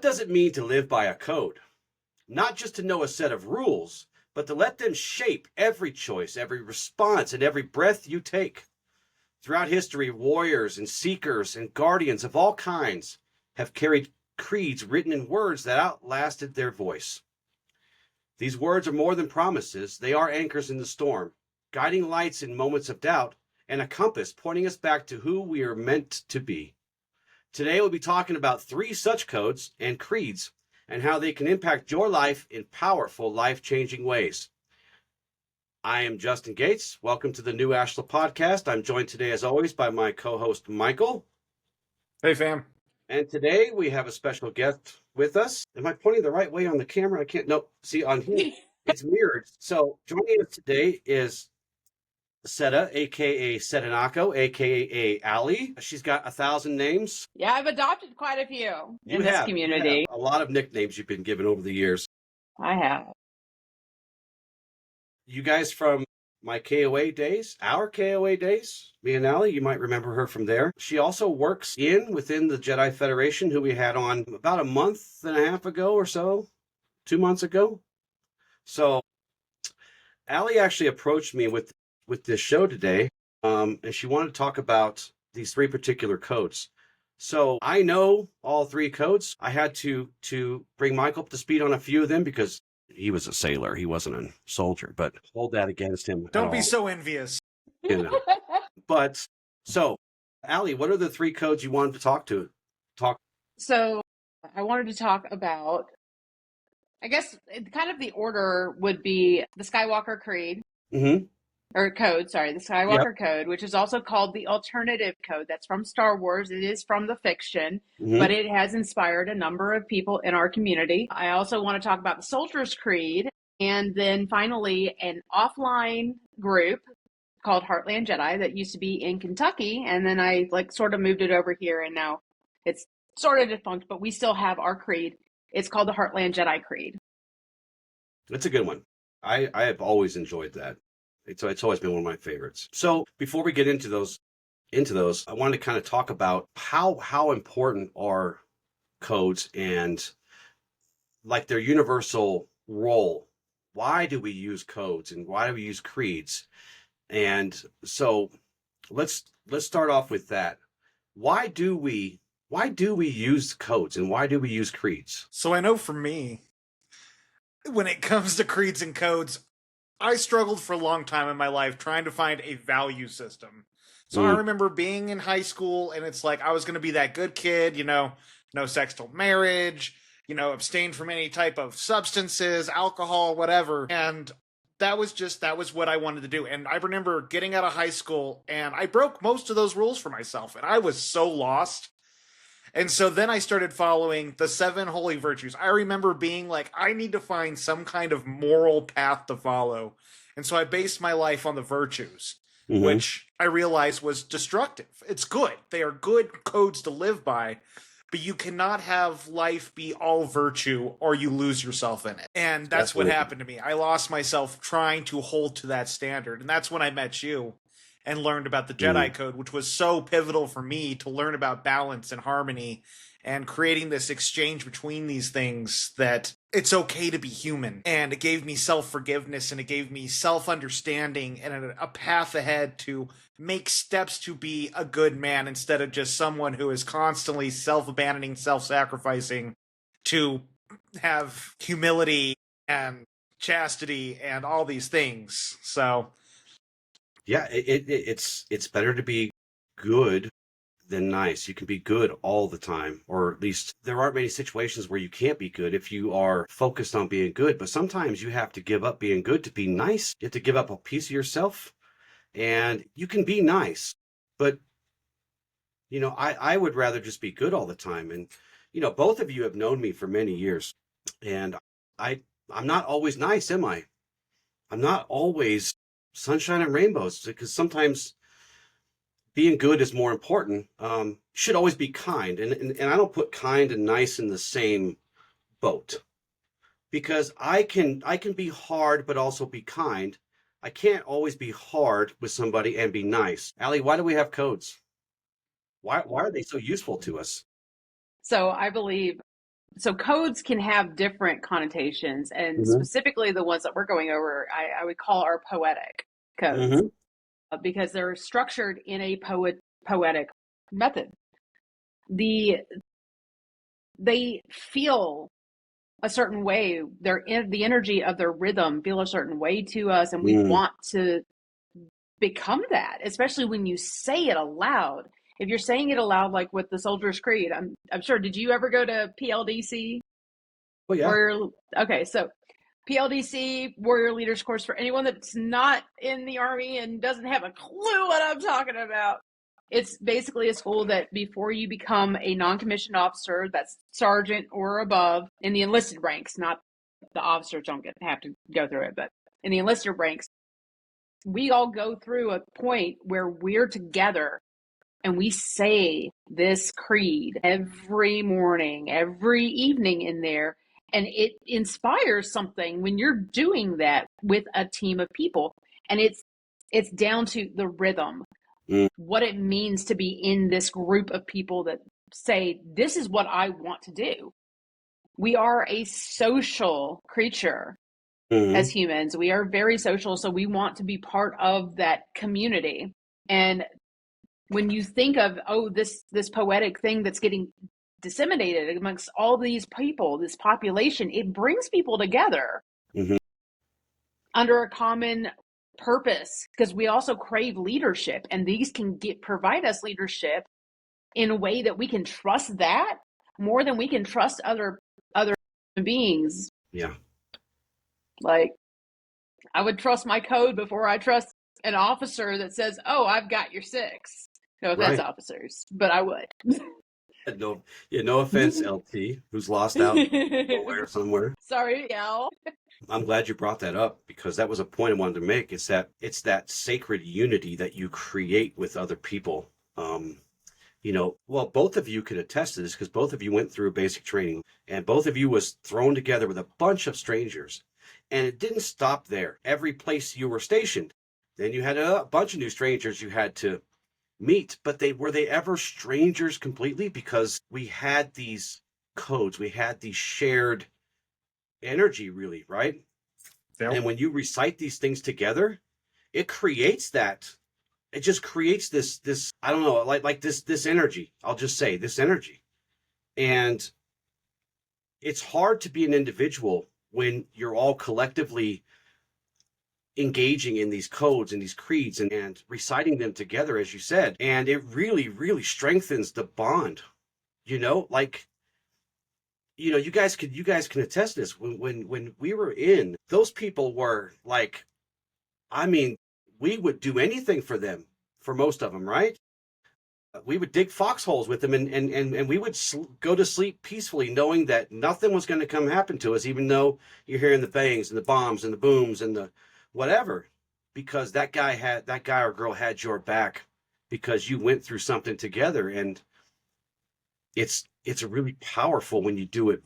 does it mean to live by a code? Not just to know a set of rules, but to let them shape every choice, every response, and every breath you take. Throughout history, warriors and seekers and guardians of all kinds have carried creeds written in words that outlasted their voice. These words are more than promises. They are anchors in the storm, guiding lights in moments of doubt, and a compass pointing us back to who we are meant to be. Today, we'll be talking about 3 such codes and creeds and how they can impact your life in powerful, life-changing ways. I am Justin Gates. Welcome to the new Ashla Podcast. I'm joined today, as always, by my co-host, Michael. Hey, fam. And today we have a special guest with us. Am I pointing the right way on the camera? I can't. No, see, on here, it's mirrored. So joining us today is Seta, a.k.a. Setanako, a.k.a. Ally. She's got 1,000 names. Yeah, I've adopted quite a few in this community. A lot of nicknames you've been given over the years. I have. You guys from my KOA days, our KOA days, me and Ally, you might remember her from there. She also works within the Jedi Federation, who we had on about a month and a half ago or so, 2 months ago. So Ally actually approached me with this show today, and she wanted to talk about these 3 particular codes. So I know all 3 codes. I had to bring Michael up to speed on a few of them because he was a sailor. He wasn't a soldier, but hold that against him. Don't be so envious. You know. But so, Ally, what are the 3 codes you wanted to talk? So I wanted to talk about, I guess kind of the order would be the Skywalker Creed. Mm-hmm. Or code, sorry, the Skywalker Code, which is also called the Alternative Code. That's from Star Wars. It is from the fiction, but it has inspired a number of people in our community. I also want to talk about the Soldier's Creed, and then finally an offline group called Heartland Jedi that used to be in Kentucky, and then I sort of moved it over here, and now it's sort of defunct, but we still have our creed. It's called the Heartland Jedi Creed. That's a good one. I have always enjoyed that. It's always been one of my favorites. So before we get into those, I wanted to kind of talk about how important are codes and like their universal role. Why do we use codes and why do we use creeds? And so let's start off with that. Why do we use codes and why do we use creeds? So I know for me, when it comes to creeds and codes, I struggled for a long time in my life trying to find a value system. So I remember being in high school and it's like I was going to be that good kid, no sex till marriage, abstain from any type of substances, alcohol, whatever. And that was what I wanted to do. And I remember getting out of high school and I broke most of those rules for myself and I was so lost. And so then I started following the 7 holy virtues. I remember being like, I need to find some kind of moral path to follow. And so I based my life on the virtues, which I realized was destructive. It's good. They are good codes to live by, but you cannot have life be all virtue or you lose yourself in it. And that's what happened to me. I lost myself trying to hold to that standard. And that's when I met you and learned about the Jedi Code, which was so pivotal for me to learn about balance and harmony and creating this exchange between these things that it's okay to be human. And it gave me self-forgiveness and it gave me self-understanding and a path ahead to make steps to be a good man instead of just someone who is constantly self-abandoning, self-sacrificing to have humility and chastity and all these things. So yeah, it's better to be good than nice. You can be good all the time, or at least there aren't many situations where you can't be good if you are focused on being good. But sometimes you have to give up being good to be nice. You have to give up a piece of yourself, and you can be nice. But, I would rather just be good all the time. And, both of you have known me for many years, and I'm not always nice, am I? I'm not always sunshine and rainbows, because sometimes being good is more important. Should always be kind, and I don't put kind and nice in the same boat, because I can be hard but also be kind. I can't always be hard with somebody and be nice. Ally, why do we have codes? Why are they so useful to us? So I believe So codes can have different connotations, and Mm-hmm. specifically the ones that we're going over, I would call are poetic codes, Mm-hmm. because they're structured in a poetic method. They feel a certain way. The energy of their rhythm feel a certain way to us, and we Mm. want to become that, especially when you say it aloud. If you're saying it aloud, like with the Soldier's Creed, I'm sure. Did you ever go to PLDC? Well, yeah. Warrior. Okay, so PLDC Warrior Leaders Course, for anyone that's not in the Army and doesn't have a clue what I'm talking about. It's basically a school that before you become a non-commissioned officer, that's sergeant or above in the enlisted ranks, not the officers don't have to go through it, but in the enlisted ranks, we all go through a point where we're together and we say this creed every morning, every evening in there. And it inspires something when you're doing that with a team of people. And it's down to the rhythm, what it means to be in this group of people that say, this is what I want to do. We are a social creature as humans. We are very social. So we want to be part of that community. And when you think of, this poetic thing that's getting disseminated amongst all these people, this population, it brings people together under a common purpose, because we also crave leadership, and these can provide us leadership in a way that we can trust that more than we can trust other beings. Yeah. Like, I would trust my code before I trust an officer that says, "Oh, I've got your six." No offense, officers, but I would. No offense, LT, who's lost out nowhere somewhere. Sorry, Al. I'm glad you brought that up, because that was a point I wanted to make. It's that sacred unity that you create with other people. Well, both of you can attest to this, because both of you went through basic training, and both of you was thrown together with a bunch of strangers. And it didn't stop there. Every place you were stationed, then you had a bunch of new strangers you had to meet. But were they ever strangers completely? Because we had these codes, we had these shared energy, really, right? Yep. And when you recite these things together, it creates that. It just creates this I don't know, like this energy. I'll just say this energy. And it's hard to be an individual when you're all collectively engaging in these codes and these creeds and reciting them together, as you said. And it really, really strengthens the bond. You guys can attest to this. When we were in, those people were like, I mean, we would do anything for them, for most of them, right? We would dig foxholes with them, and we would go to sleep peacefully, knowing that nothing was going to come happen to us, even though you're hearing the bangs and the bombs and the booms and the whatever, because that guy or girl had your back, because you went through something together. And it's really powerful when you do it,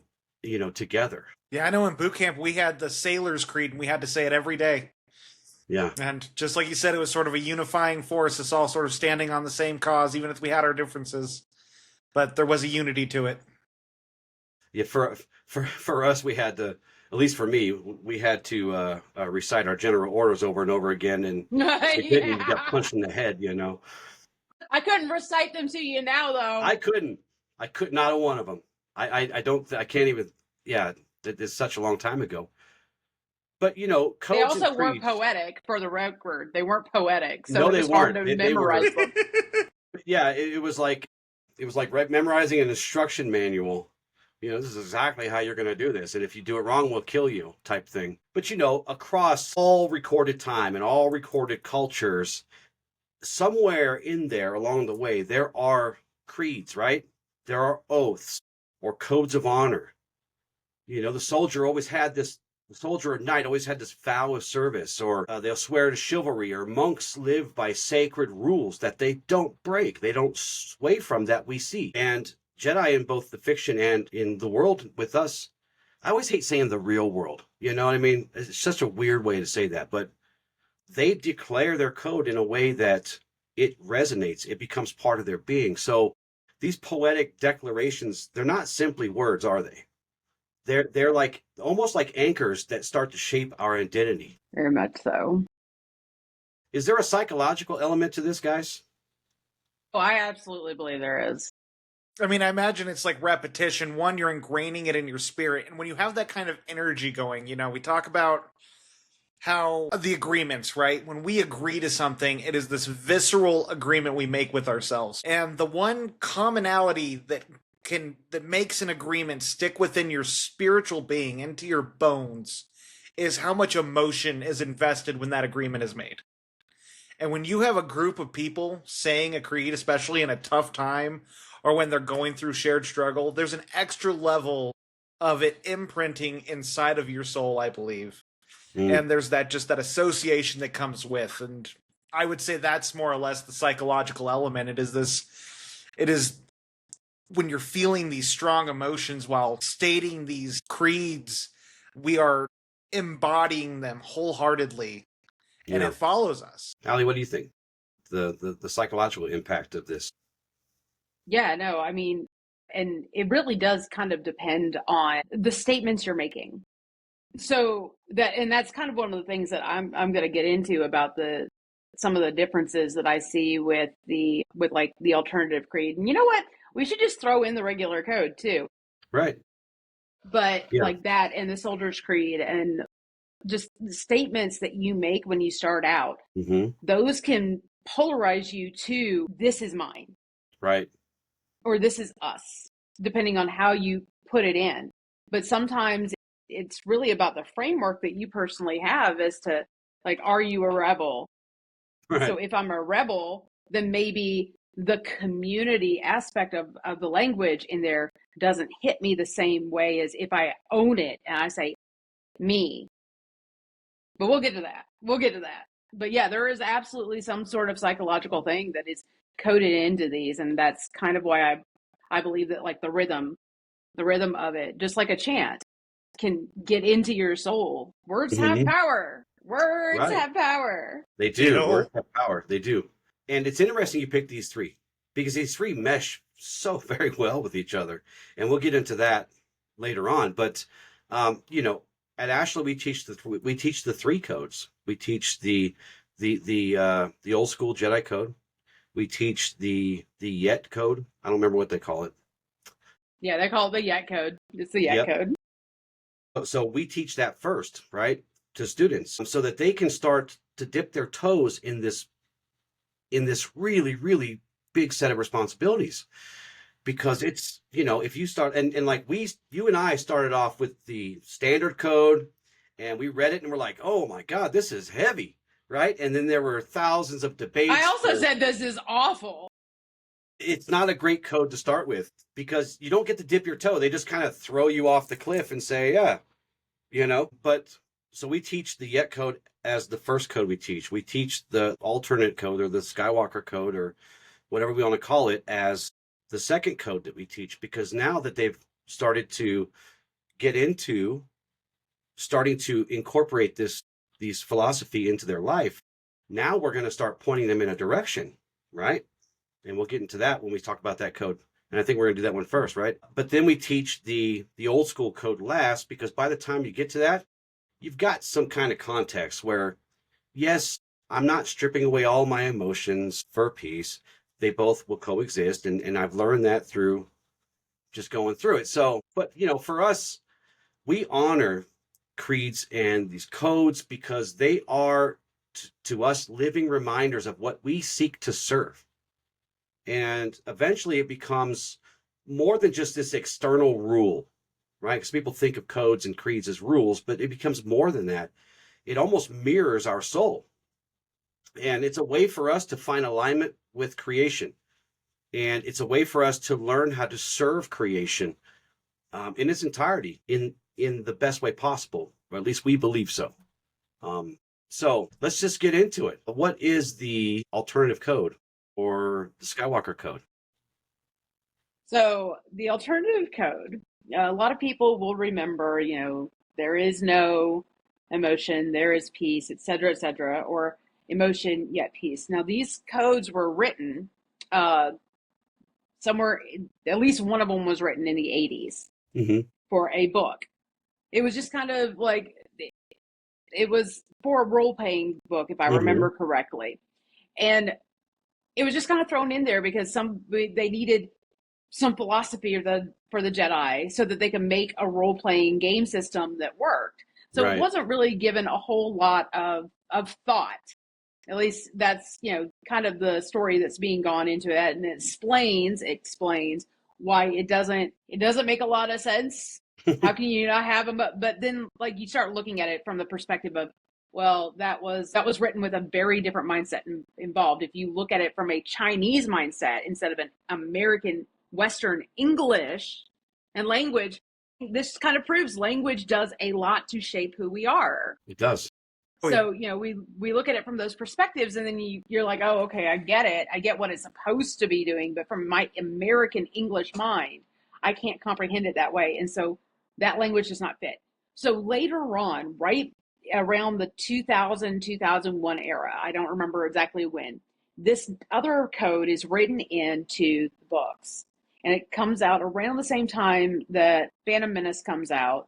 together. Yeah, I know in boot camp we had the Sailor's Creed, and we had to say it every day. Yeah. And just like you said, it was sort of a unifying force, us all sort of standing on the same cause, even if we had our differences. But there was a unity to it. Yeah, for us, we had to, at least for me, we had to recite our general orders over and over again, and if we didn't, we got punched in the head, I couldn't recite them to you now, though. I could not a one of them. I can't even, it's such a long time ago. But, codes they also and weren't creeds, poetic, for the record. They weren't poetic, so No, it they was hard weren't. to They were- memorize them. yeah, it was like memorizing an instruction manual. This is exactly how you're going to do this, and if you do it wrong, we'll kill you, type thing. But across all recorded time and all recorded cultures, somewhere in there along the way, there are creeds, right? There are oaths or codes of honor. The soldier at night always had this vow of service, or they'll swear to chivalry, or monks live by sacred rules that they don't break, they don't sway from, that we see. And Jedi, in both the fiction and in the world with us, I always hate saying the real world, you know what I mean? It's such a weird way to say that, but they declare their code in a way that it resonates, it becomes part of their being. So these poetic declarations, they're not simply words, are they? They're like almost like anchors that start to shape our identity. Very much so. Is there a psychological element to this, guys? Oh, I absolutely believe there is. I mean, I imagine it's like repetition. One, you're ingraining it in your spirit. And when you have that kind of energy going, we talk about how the agreements, right? When we agree to something, it is this visceral agreement we make with ourselves. And the one commonality that makes an agreement stick within your spiritual being, into your bones, is how much emotion is invested when that agreement is made. And when you have a group of people saying a creed, especially in a tough time or when they're going through shared struggle, there's an extra level of it imprinting inside of your soul, I believe. And there's that association that comes with. And I would say that's more or less the psychological element. It is when you're feeling these strong emotions while stating these creeds, we are embodying them wholeheartedly. And it follows us. Ally, what do you think? The psychological impact of this? Yeah, no, I mean, and it really does kind of depend on the statements you're making. So that's kind of one of the things that I'm going to get into about some of the differences that I see with like the alternative creed. And you know what? We should just throw in the regular code too. Right. But like that and the soldier's creed and just the statements that you make when you start out, those can polarize you to this is mine. Right. Or this is us, depending on how you put it in. But sometimes it's really about the framework that you personally have as to, like, are you a rebel? Right. So if I'm a rebel, then maybe the community aspect of the language in there doesn't hit me the same way as if I own it and I say me. But we'll get to that. But yeah, there is absolutely some sort of psychological thing that is coded into these. And that's kind of why I believe that, like, the rhythm of it, just like a chant, can get into your soul. Words have power. Words have power. They do. Words have power. They do. And it's interesting you pick these three because these three mesh so very well with each other. And we'll get into that later on. But, at Ashla, we teach the three codes. We teach the old school Jedi code. We teach the Yet code. I don't remember what they call it. Yeah, they call it the Yet code. It's the Yet code. So we teach that first, right, to students so that they can start to dip their toes in this really, really big set of responsibilities. Because it's, if you start, and like you and I started off with the standard code and we read it and we're like, oh my God, this is heavy, right? And then there were thousands of debates. I also said this is awful. It's not a great code to start with because you don't get to dip your toe. They just kind of throw you off the cliff and say, yeah, But so we teach the Yet code as the first code we teach. We teach the alternate code or the Skywalker code or whatever we want to call it as the second code that we teach, because now that they've started to get into starting to incorporate these philosophy into their life, now we're going to start pointing them in a direction, right? And we'll get into that when we talk about that code. And I think we're going to do that one first, right? But then we teach the old school code last, because by the time you get to that, you've got some kind of context where, yes, I'm not stripping away all my emotions for peace. They both will coexist. And I've learned that through just going through it. So, but, for us, we honor creeds and these codes because they are, to us, living reminders of what we seek to serve. And eventually it becomes more than just this external rule, right? Because people think of codes and creeds as rules, but it becomes more than that. It almost mirrors our soul. And it's a way for us to find alignment with creation. And it's a way for us to learn how to serve creation in its entirety, in the best way possible, or at least we believe so. So let's just get into it. What is the alternative code or the Skywalker Code? So the alternative code, a lot of people will remember, there is no emotion, there is peace, et cetera, or emotion yet peace. Now these codes were written somewhere, at least one of them was written in the 80s for a book. It was just kind of like, it was for a role-playing book, if I remember correctly. And it was just kind of thrown in there because they needed some philosophy for the Jedi so that they could make a role-playing game system that worked. So It wasn't really given a whole lot of thought. At least that's, kind of the story that's being gone into it. And it explains why it doesn't make a lot of sense. How can you not have them? But then, like, you start looking at it from the perspective of, well, that was written with a very different mindset involved. If you look at it from a Chinese mindset instead of an American Western English and language, this kind of proves language does a lot to shape who we are. It does. So, we look at it from those perspectives, and then you're like, oh, okay, I get it. I get what it's supposed to be doing. But from my American English mind, I can't comprehend it that way. And so that language does not fit. So later on, right around the 2000, 2001 era, I don't remember exactly when, this other code is written into the books. And it comes out around the same time that Phantom Menace comes out.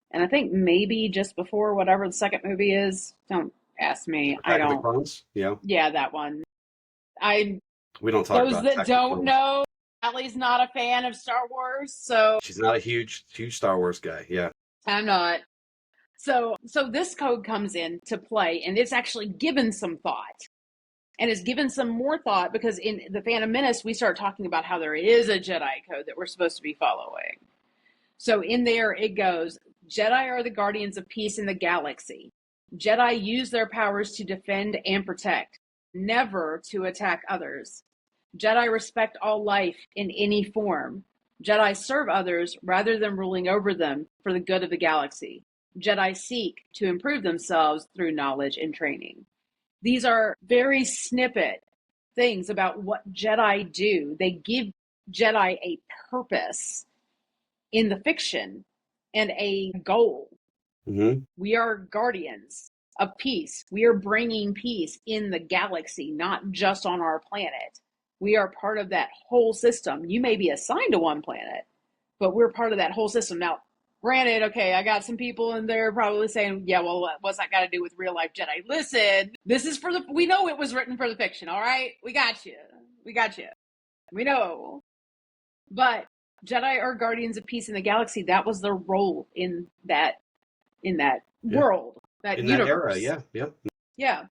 And I think maybe just before whatever the second movie is. Don't ask me. Attack of the Clones? Yeah. Yeah, that one. We don't talk about those that don't know, Ally's not a fan of Star Wars, so she's not a huge Star Wars guy. Yeah. I'm not. So this code comes into play, and it's actually given some thought. And it's given some more thought because in the Phantom Menace, we start talking about how there is a Jedi code that we're supposed to be following. So in there, it goes, Jedi are the guardians of peace in the galaxy. Jedi use their powers to defend and protect, never to attack others. Jedi respect all life in any form. Jedi serve others rather than ruling over them for the good of the galaxy. Jedi seek to improve themselves through knowledge and training. These are very snippet things about what Jedi do. They give Jedi a purpose in the fiction and a goal. We are guardians of peace. We are bringing peace in the galaxy, not just on our planet. We are part of that whole system. You may be assigned to one planet, but we're part of that whole system. Now, granted, okay, I got some people in there probably saying, yeah, well, what's that got to do with real life Jedi? Listen, this is we know it was written for the fiction, all right? We got you. We know. But Jedi are guardians of peace in the galaxy. That was their role in that world, that in universe. That era, yeah. Yeah.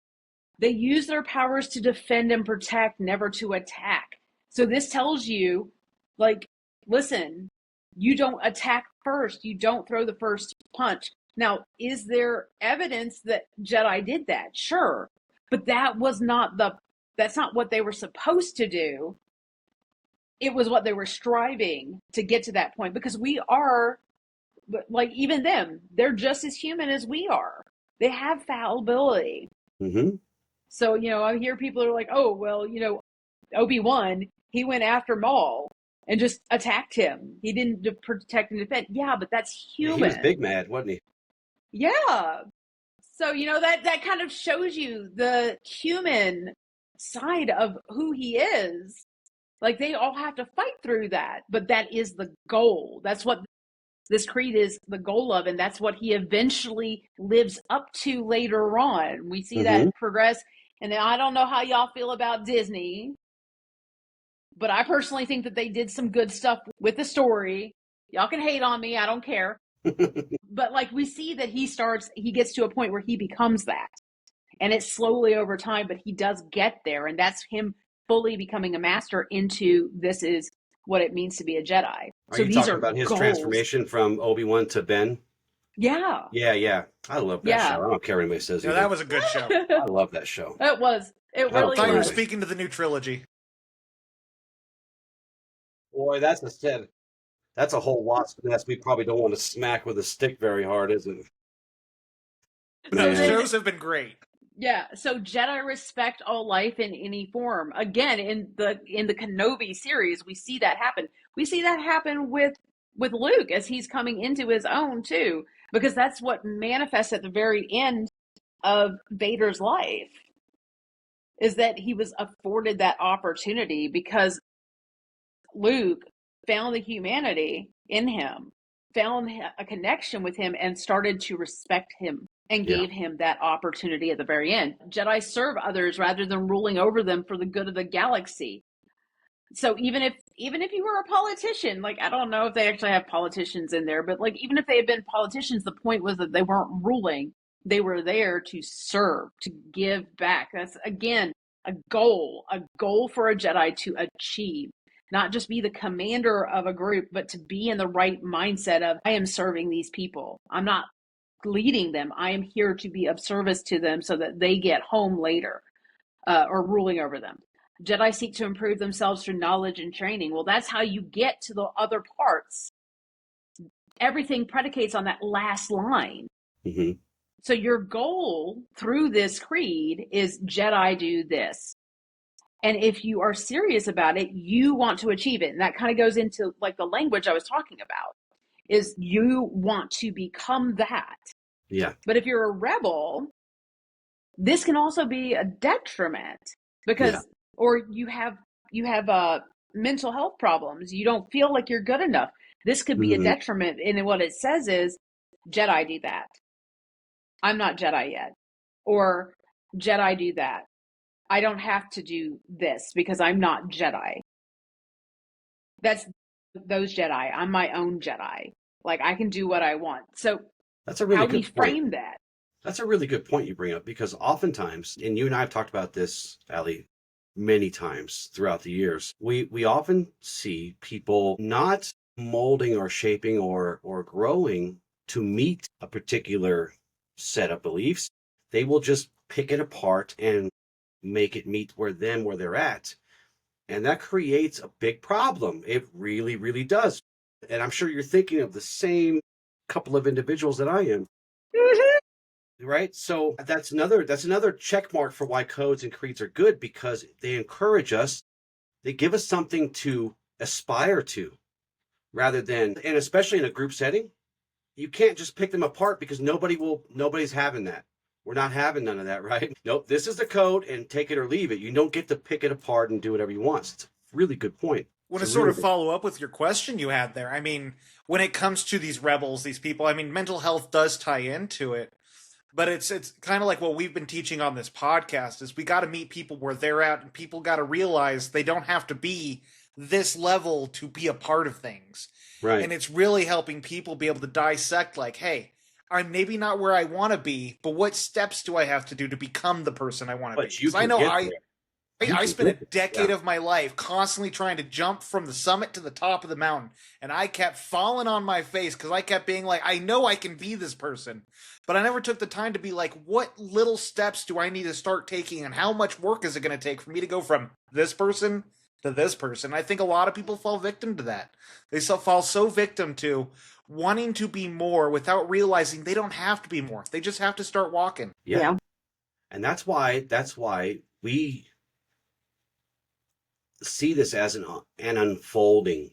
They use their powers to defend and protect, never to attack. So this tells you, like, listen, you don't attack first. You don't throw the first punch. Now, is there evidence that Jedi did that? Sure. But that's not what they were supposed to do. It was what they were striving to get to that point, because we are, like, even them, they're just as human as we are. They have fallibility. So, I hear people are like, oh, well, Obi-Wan, he went after Maul and just attacked him. He didn't protect and defend. Yeah, but that's human. He was big mad, wasn't he? Yeah. So, that kind of shows you the human side of who he is. Like, they all have to fight through that, but that is the goal. That's what this creed is the goal of, and that's what he eventually lives up to later on. We see that progress, and I don't know how y'all feel about Disney, but I personally think that they did some good stuff with the story. Y'all can hate on me, I don't care. But, like, we see that he gets to a point where he becomes that, and it's slowly over time, but he does get there, and that's him fully becoming a master into this is what it means to be a Jedi. Are you talking about his transformation from Obi-Wan to Ben? Yeah. Yeah. I love that show. I don't care what anybody says. Yeah, that was a good show. I love that show. It was. It really was. I thought you were speaking to the new trilogy. Boy, that's a whole wasp nest we probably don't want to smack with a stick very hard, isn't it? Those shows have been great. Yeah, so Jedi respect all life in any form. Again, in the Kenobi series, we see that happen. We see that happen with Luke as he's coming into his own too, because that's what manifests at the very end of Vader's life, is that he was afforded that opportunity because Luke found the humanity in him found a connection with him and started to respect him and Yeah. gave him that opportunity at the very end. Jedi serve others rather than ruling over them for the good of the galaxy. So even if you were a politician, like, I don't know if they actually have politicians in there, but like, even if they had been politicians, the point was that they weren't ruling. They were there to serve, to give back. That's, again, a goal for a Jedi to achieve. Not just be the commander of a group, but to be in the right mindset of, I am serving these people. I'm not leading them. I am here to be of service to them so that they get home later, or ruling over them. Jedi seek to improve themselves through knowledge and training. Well, that's how you get to the other parts. Everything predicates on that last line. Mm-hmm. So your goal through this creed is Jedi do this. And if you are serious about it, you want to achieve it. And that kind of goes into like the language I was talking about, is you want to become that. Yeah. But if you're a rebel, this can also be a detriment because, or you have mental health problems. You don't feel like you're good enough. This could be a detriment. And what it says is, Jedi do that. I'm not Jedi yet. Or Jedi do that. I don't have to do this because I'm not Jedi. That's those Jedi. I'm my own Jedi. Like, I can do what I want. So that's a really how good we point. frame that. That's a really good point you bring up, because oftentimes, and you and I have talked about this, Ally, many times throughout the years, we often see people not molding or shaping or growing to meet a particular set of beliefs. They will just pick it apart and make it meet where they're at. And that creates a big problem. It really, really does. And I'm sure you're thinking of the same couple of individuals that I am. Right? So that's another check mark for why codes and creeds are good, because they encourage us, they give us something to aspire to, rather than, and especially in a group setting, you can't just pick them apart, because nobody's having that. We're not having none of that, right? Nope, this is the code and take it or leave it. You don't get to pick it apart and do whatever you want. It's a really good point. I want to sort of follow up with your question you had there. I mean, when it comes to these rebels, these people, I mean, mental health does tie into it. But it's kind of like what we've been teaching on this podcast, is we got to meet people where they're at, and people got to realize they don't have to be this level to be a part of things. Right. And it's really helping people be able to dissect, like, hey, I'm maybe not where I want to be, but what steps do I have to do to become the person I want to be? Because I know I spent a decade of my life constantly trying to jump from the summit to the top of the mountain, and I kept falling on my face because I kept being like, I know I can be this person, but I never took the time to be like, what little steps do I need to start taking, and how much work is it going to take for me to go from this person to this person? I think a lot of people fall victim to that. They fall so victim to wanting to be more without realizing they don't have to be more. They just have to start walking. Yeah. And that's why we see this as an unfolding.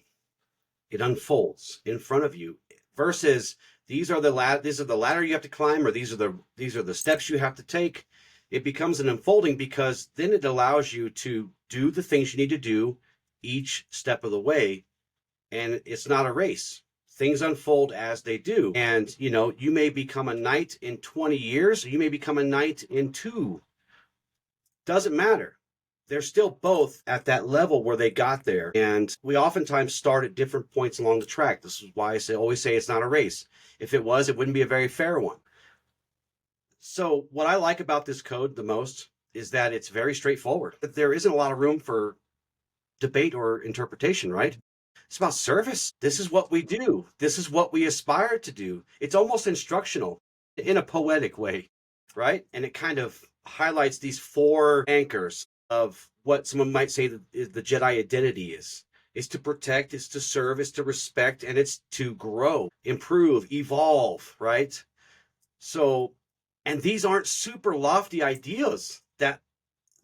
It unfolds in front of you, versus these are the ladder you have to climb, or these are the steps you have to take. It becomes an unfolding, because then it allows you to do the things you need to do each step of the way, and it's not a race. Things unfold as they do. And you may become a knight in 20 years, or you may become a knight in 2. Doesn't matter. They're still both at that level where they got there. And we oftentimes start at different points along the track. This is why I always say it's not a race. If it was, it wouldn't be a very fair one. So what I like about this code the most is that it's very straightforward. There isn't a lot of room for debate or interpretation, right? It's about service. This is what we do. This is what we aspire to do. It's almost instructional in a poetic way, right? And it kind of highlights these 4 anchors of what someone might say the Jedi identity is. It's to protect, it's to serve, it's to respect, and it's to grow, improve, evolve, right? So, and these aren't super lofty ideas that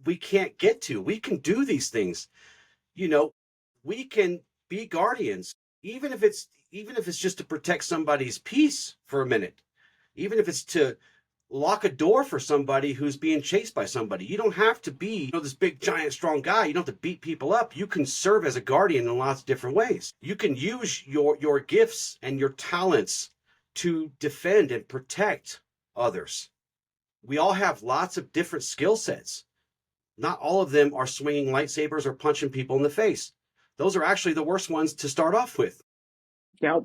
we can't get to. We can do these things. We can be guardians, even if it's just to protect somebody's peace for a minute, even if it's to lock a door for somebody who's being chased by somebody. You don't have to be, this big, giant, strong guy. You don't have to beat people up. You can serve as a guardian in lots of different ways. You can use your gifts and your talents to defend and protect others. We all have lots of different skill sets. Not all of them are swinging lightsabers or punching people in the face. Those are actually the worst ones to start off with. Yep.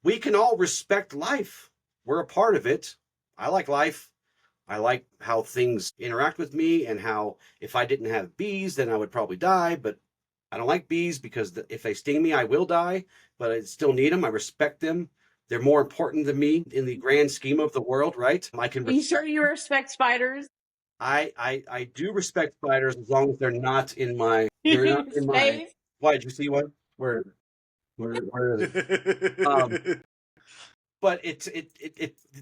We can all respect life. We're a part of it. I like life. I like how things interact with me, and how if I didn't have bees, then I would probably die. But I don't like bees because if they sting me, I will die. But I still need them. I respect them. They're more important to me in the grand scheme of the world, right? Are you sure you respect spiders? I do respect spiders as long as they're not in my. They're not in my. Why, did you see one? Where is it? But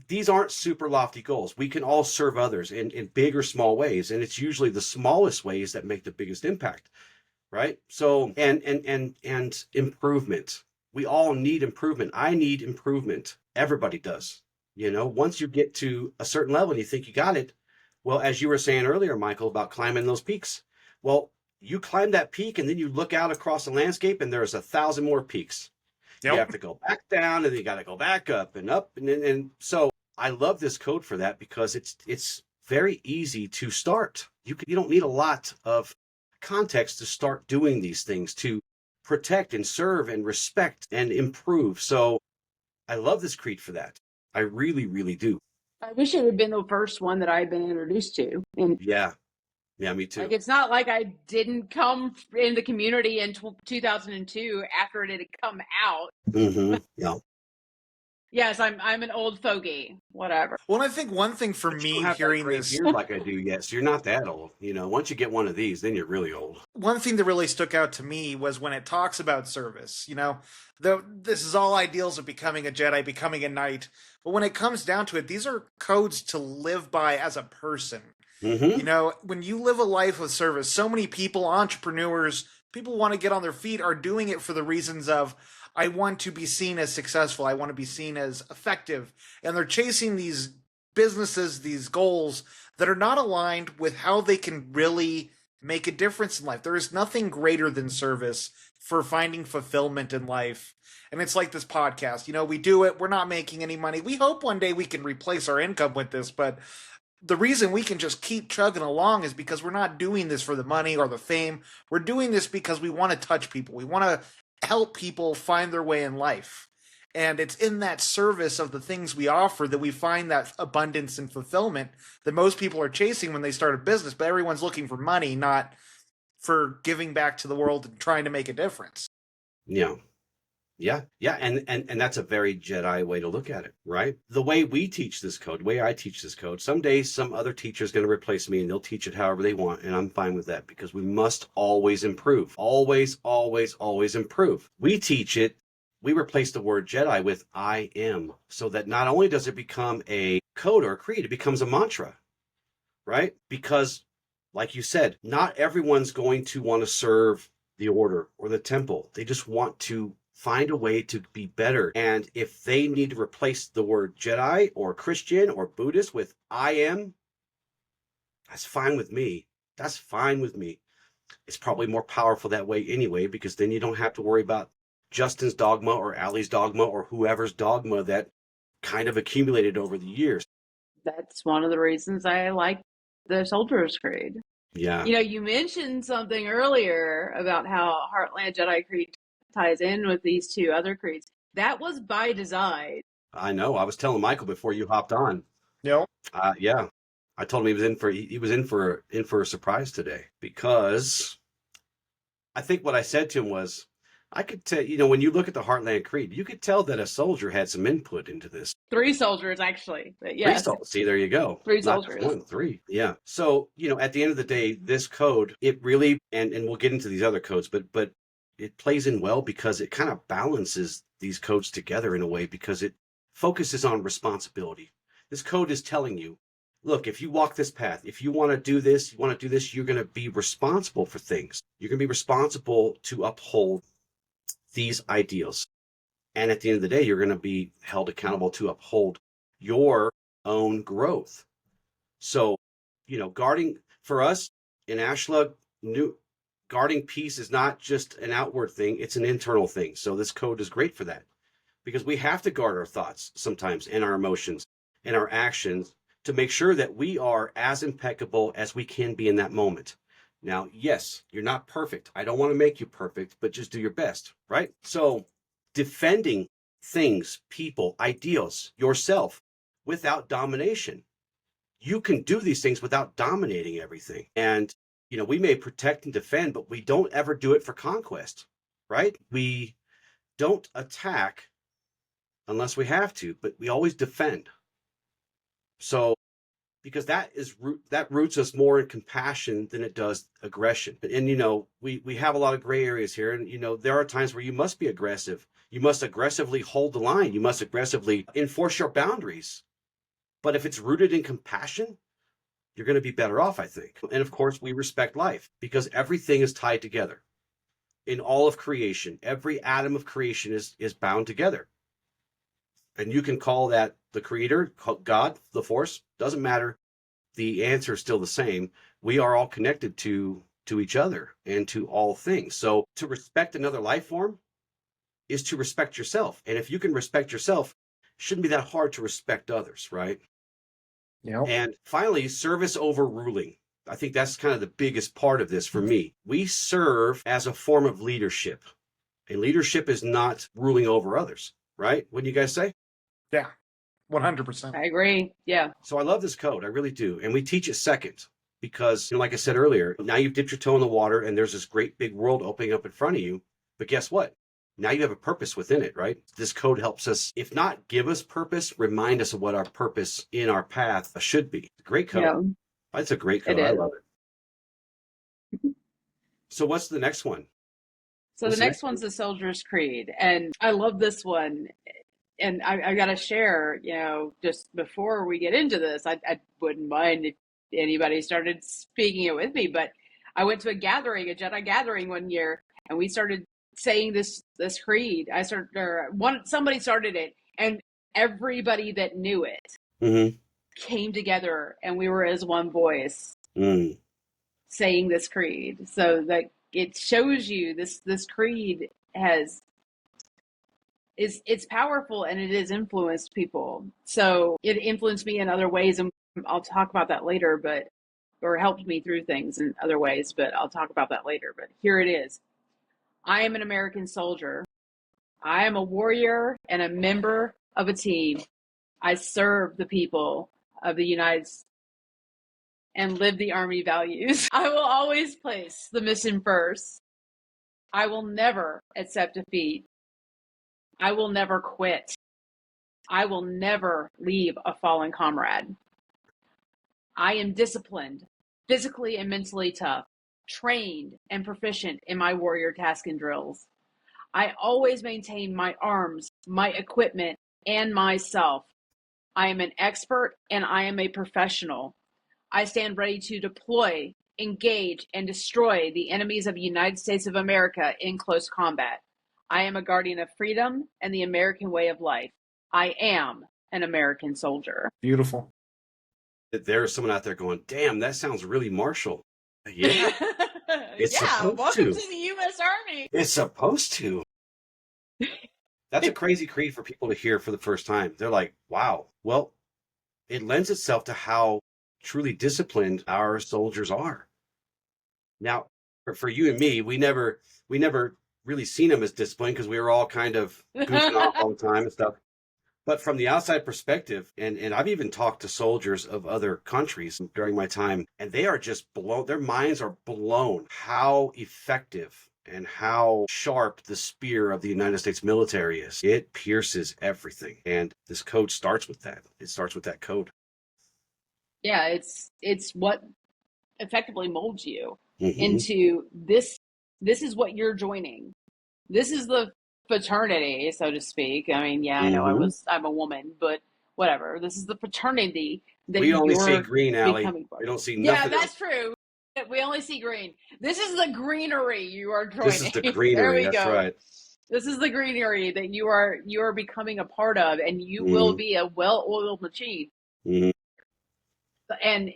these aren't super lofty goals. We can all serve others in big or small ways, and it's usually the smallest ways that make the biggest impact, right? So and improvement. We all need improvement. I need improvement. Everybody does. Once you get to a certain level and you think you got it, well, as you were saying earlier, Michael, about climbing those peaks. Well, you climb that peak and then you look out across the landscape and there's 1,000 more peaks. Yep. You have to go back down and then you got to go back up and up. And so I love this code for that because it's very easy to start. You don't need a lot of context to start doing these things, to protect and serve and respect and improve. So I love this creed for that. I really, really do. I wish it had been the first one that I had been introduced to. And yeah, me too. Like, it's not like I didn't come in the community in 2002 after it had come out. Mm-hmm. Yeah. Yes, I'm an old fogey. Whatever. Well, I think one thing for me hearing this beard like I do, yes, you're not that old. Once you get one of these, then you're really old. One thing that really stuck out to me was when it talks about service. This is all ideals of becoming a Jedi, becoming a knight. But when it comes down to it, these are codes to live by as a person. Mm-hmm. When you live a life of service, so many people, entrepreneurs, people want to get on their feet, are doing it for the reasons of, I want to be seen as successful. I want to be seen as effective. And they're chasing these businesses, these goals that are not aligned with how they can really make a difference in life. There is nothing greater than service for finding fulfillment in life. And it's like this podcast. We do it. We're not making any money. We hope one day we can replace our income with this, but the reason we can just keep chugging along is because we're not doing this for the money or the fame. We're doing this because we want to touch people. We want to help people find their way in life. And it's in that service of the things we offer that we find that abundance and fulfillment that most people are chasing when they start a business. But everyone's looking for money, not for giving back to the world and trying to make a difference. Yeah. And that's a very Jedi way to look at it, right? The way we teach this code, the way I teach this code, someday some other teacher is going to replace me and they'll teach it however they want. And I'm fine with that because we must always improve. Always, always, always improve. We teach it. We replace the word Jedi with I am, so that not only does it become a code or a creed, it becomes a mantra, right? Because, like you said, not everyone's going to want to serve the order or the temple. They just want to find a way to be better. And if they need to replace the word Jedi or Christian or Buddhist with I am, that's fine with me. That's fine with me. It's probably more powerful that way anyway, because then you don't have to worry about Justin's dogma or Ally's dogma or whoever's dogma that kind of accumulated over the years. That's one of the reasons I like the Soldier's Creed. Yeah. You mentioned something earlier about how Heartland Jedi Creed ties in with these two other creeds. That was by design. I know. I was telling Michael before you hopped on. Yeah. Yeah. I told him he was in for a surprise today, because I think what I said to him was, I could tell, when you look at the Heartland Creed, you could tell that a soldier had some input into this. 3 soldiers, actually. But yes. 3 soldiers. See, there you go. 3 soldiers. Not 1, 3. Yeah. So, at the end of the day, this code, it really, and we'll get into these other codes, but it plays in well because it kind of balances these codes together in a way, because it focuses on responsibility. This code is telling you, look, if you walk this path, if you want to do this, you're going to be responsible for things. You're going to be responsible to uphold these ideals. And at the end of the day, you're going to be held accountable to uphold your own growth. So, guarding for us in Ashla, guarding peace is not just an outward thing, it's an internal thing. So this code is great for that, because we have to guard our thoughts sometimes and our emotions and our actions to make sure that we are as impeccable as we can be in that moment. Now, yes, you're not perfect. I don't want to make you perfect, but just do your best, right? So defending things, people, ideals, yourself without domination. You can do these things without dominating everything. And, we may protect and defend, but we don't ever do it for conquest, right? We don't attack unless we have to, but we always defend. So, because that roots us more in compassion than it does aggression. And, we have a lot of gray areas here. And, there are times where you must be aggressive. You must aggressively hold the line. You must aggressively enforce your boundaries. But if it's rooted in compassion, you're going to be better off, I think. And of course, we respect life, because everything is tied together. In all of creation, every atom of creation is bound together. And you can call that the creator, God, the force, doesn't matter. The answer is still the same. We are all connected to each other and to all things. So to respect another life form is to respect yourself. And if you can respect yourself, it shouldn't be that hard to respect others, right? Yeah. And finally, service over ruling. I think that's kind of the biggest part of this for me. We serve as a form of leadership. And leadership is not ruling over others, right? Wouldn't you guys say? Yeah, 100%. I agree. Yeah. So I love this code. I really do. And we teach it second because, like I said earlier, now you've dipped your toe in the water and there's this great big world opening up in front of you. But guess what? Now you have a purpose within it, right? This code helps us, if not give us purpose, remind us of what our purpose in our path should be. Great code. Yeah. That's a great code. I love it. So what's the next one? So the next one's the Soldier's Creed. And I love this one. And I got to share, just before we get into this, I wouldn't mind if anybody started speaking it with me, but I went to a Jedi gathering one year, and we started saying this creed. Somebody started it, and everybody that knew it came together, and we were as one voice saying this creed. So that it shows you this creed it's powerful, and it has influenced people. So it influenced me in other ways, and I'll talk about that later, or helped me through things in other ways, but I'll talk about that later. But here it is. I am an American soldier. I am a warrior and a member of a team. I serve the people of the United States and live the Army values. I will always place the mission first. I will never accept defeat. I will never quit. I will never leave a fallen comrade. I am disciplined, physically and mentally tough, trained and proficient in my warrior task and drills. I always maintain my arms, my equipment, and myself. I am an expert and I am a professional. I stand ready to deploy, engage, and destroy the enemies of the United States of America in close combat. I am a guardian of freedom and the American way of life. I am an American soldier. Beautiful. There's someone out there going, damn, that sounds really martial. Yeah. It's welcome to the U.S. Army. It's supposed to. That's a crazy creed for people to hear for the first time. They're like, wow. Well, it lends itself to how truly disciplined our soldiers are. Now, for you and me, we never really seen them as disciplined because we were all kind of goofing off all the time and stuff. But from the outside perspective, and I've even talked to soldiers of other countries during my time, and they are just blown, their minds are blown how effective and how sharp the spear of the United States military is. It pierces everything. And this code starts with that. It starts with that code. Yeah, it's what effectively molds you into this. This is what you're joining. This is the fraternity, so to speak. I mean, yeah, I know I'm a woman, but whatever. This is the fraternity that we only see green, Ally. We don't see nothing. Yeah, that's true. We only see green. This is the greenery you are joining. This is the greenery. There we that's go. Right. This is the greenery that you are becoming a part of, and you will be a well-oiled machine. Mm-hmm. And,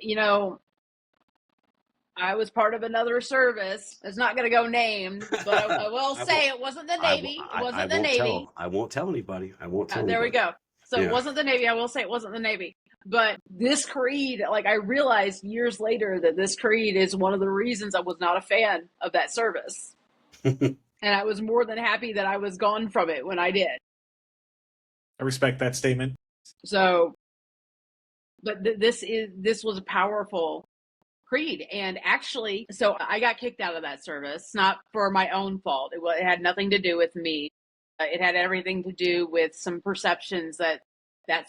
I was part of another service. It's not going to go named, but I will say it wasn't the Navy. It wasn't the Navy. I won't tell anybody. I won't tell There we anybody. go. So it wasn't the Navy. I will say it wasn't the Navy. But this creed, like I realized years later that this creed is one of the reasons I was not a fan of that service. And I was more than happy that I was gone from it when I did. I respect that statement. So, but this was a powerful creed. And actually, so I got kicked out of that service, not for my own fault. It had nothing to do with me. It had everything to do with some perceptions that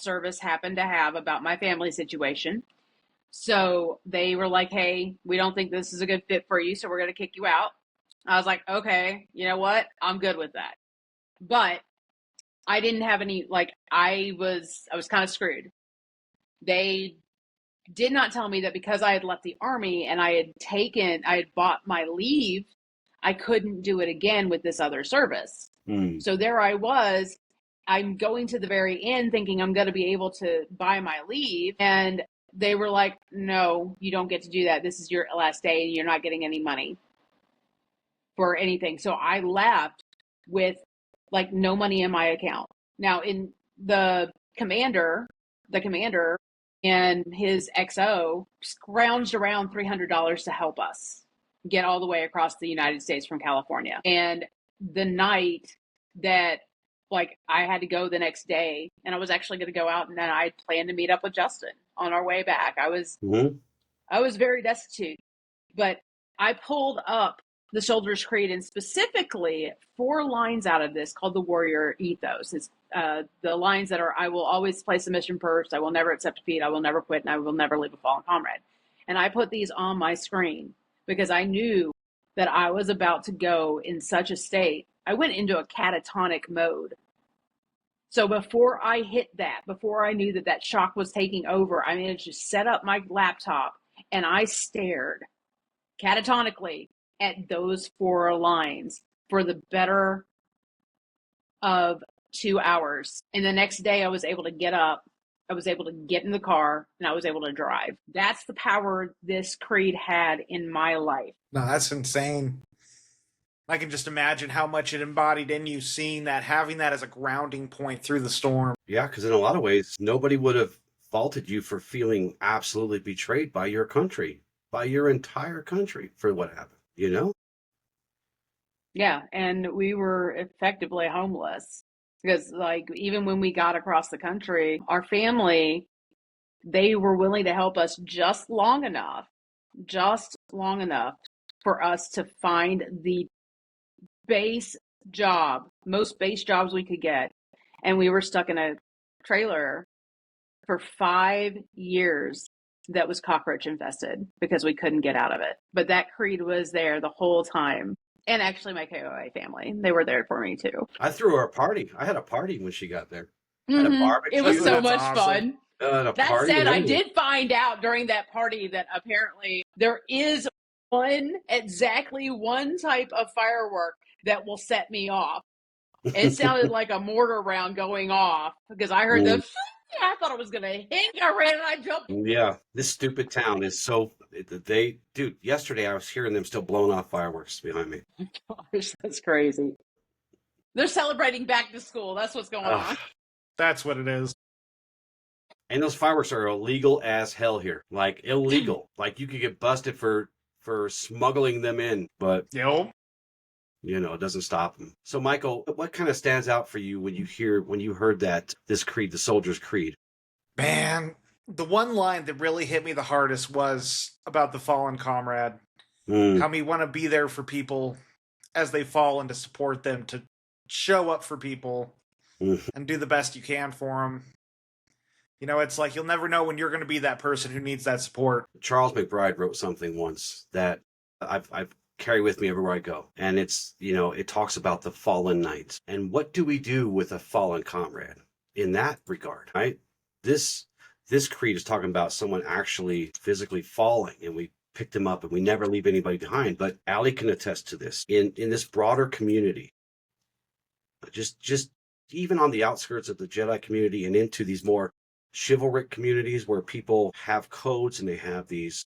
service happened to have about my family situation. So they were like, hey, we don't think this is a good fit for you, so we're going to kick you out. I was like, okay, you know what? I'm good with that. But I didn't have any, I was kind of screwed. They did not tell me that because I had left the Army and I had bought my leave, I couldn't do it again with this other service. So there I was, I'm going to the very end thinking I'm going to be able to buy my leave. And they were like, no, you don't get to do that. This is your last day and you're not getting any money for anything. So I left with no money in my account. Now in the commander and his XO scrounged around $300 to help us get all the way across the United States from California. And the night that I had to go the next day, and I was actually going to go out, and then I planned to meet up with Justin on our way back. I was very destitute, but I pulled up the Soldier's Creed, and specifically 4 lines out of this called the Warrior Ethos. It's the lines that are, I will always place the mission first, I will never accept defeat, I will never quit, and I will never leave a fallen comrade. And I put these on my screen because I knew that I was about to go in such a state. I went into a catatonic mode. So before I hit that, before I knew that shock was taking over, I managed to set up my laptop and I stared catatonically at those 4 lines for the better of 2 hours. And the next day I was able to get up, I was able to get in the car, and I was able to drive. That's the power this creed had in my life. No, that's insane. I can just imagine how much it embodied in you, seeing that, having that as a grounding point through the storm. Yeah, because in a lot of ways, nobody would have faulted you for feeling absolutely betrayed by your country, by your entire country for what happened, Yeah, and we were effectively homeless because even when we got across the country, our family, they were willing to help us just long enough for us to find the most base jobs we could get. And we were stuck in a trailer for 5 years that was cockroach infested because we couldn't get out of it. But that creed was there the whole time. And actually my KOA family, they were there for me too. I threw her a party. I had a party when she got there. Mm-hmm. Had a barbecue. It was so That's much awesome. fun. That said, I did find out during that party that apparently there is exactly one type of firework that will set me off. It sounded like a mortar round going off because I heard the. I thought it was gonna hit. I ran and I jumped. Yeah, this stupid town is so. Dude, yesterday I was hearing them still blowing off fireworks behind me. Gosh, that's crazy. They're celebrating back to school. That's what's going on. That's what it is. And those fireworks are illegal as hell here. Illegal. You could get busted for smuggling them in, but Yep. It doesn't stop them. So, Michael, what kind of stands out for you when you heard that this creed, the Soldier's Creed? Man, the one line that really hit me the hardest was about the fallen comrade. How we want to be there for people as they fall and to support them, to show up for people and do the best you can for them. It's like you'll never know when you're going to be that person who needs that support. Charles McBride wrote something once that I've carry with me everywhere I go. And it's, it talks about the fallen knights. And what do we do with a fallen comrade in that regard, right? This creed is talking about someone actually physically falling, and we picked them up and we never leave anybody behind. But Ally can attest to this. In this broader community, just even on the outskirts of the Jedi community and into these more chivalric communities where people have codes and they have these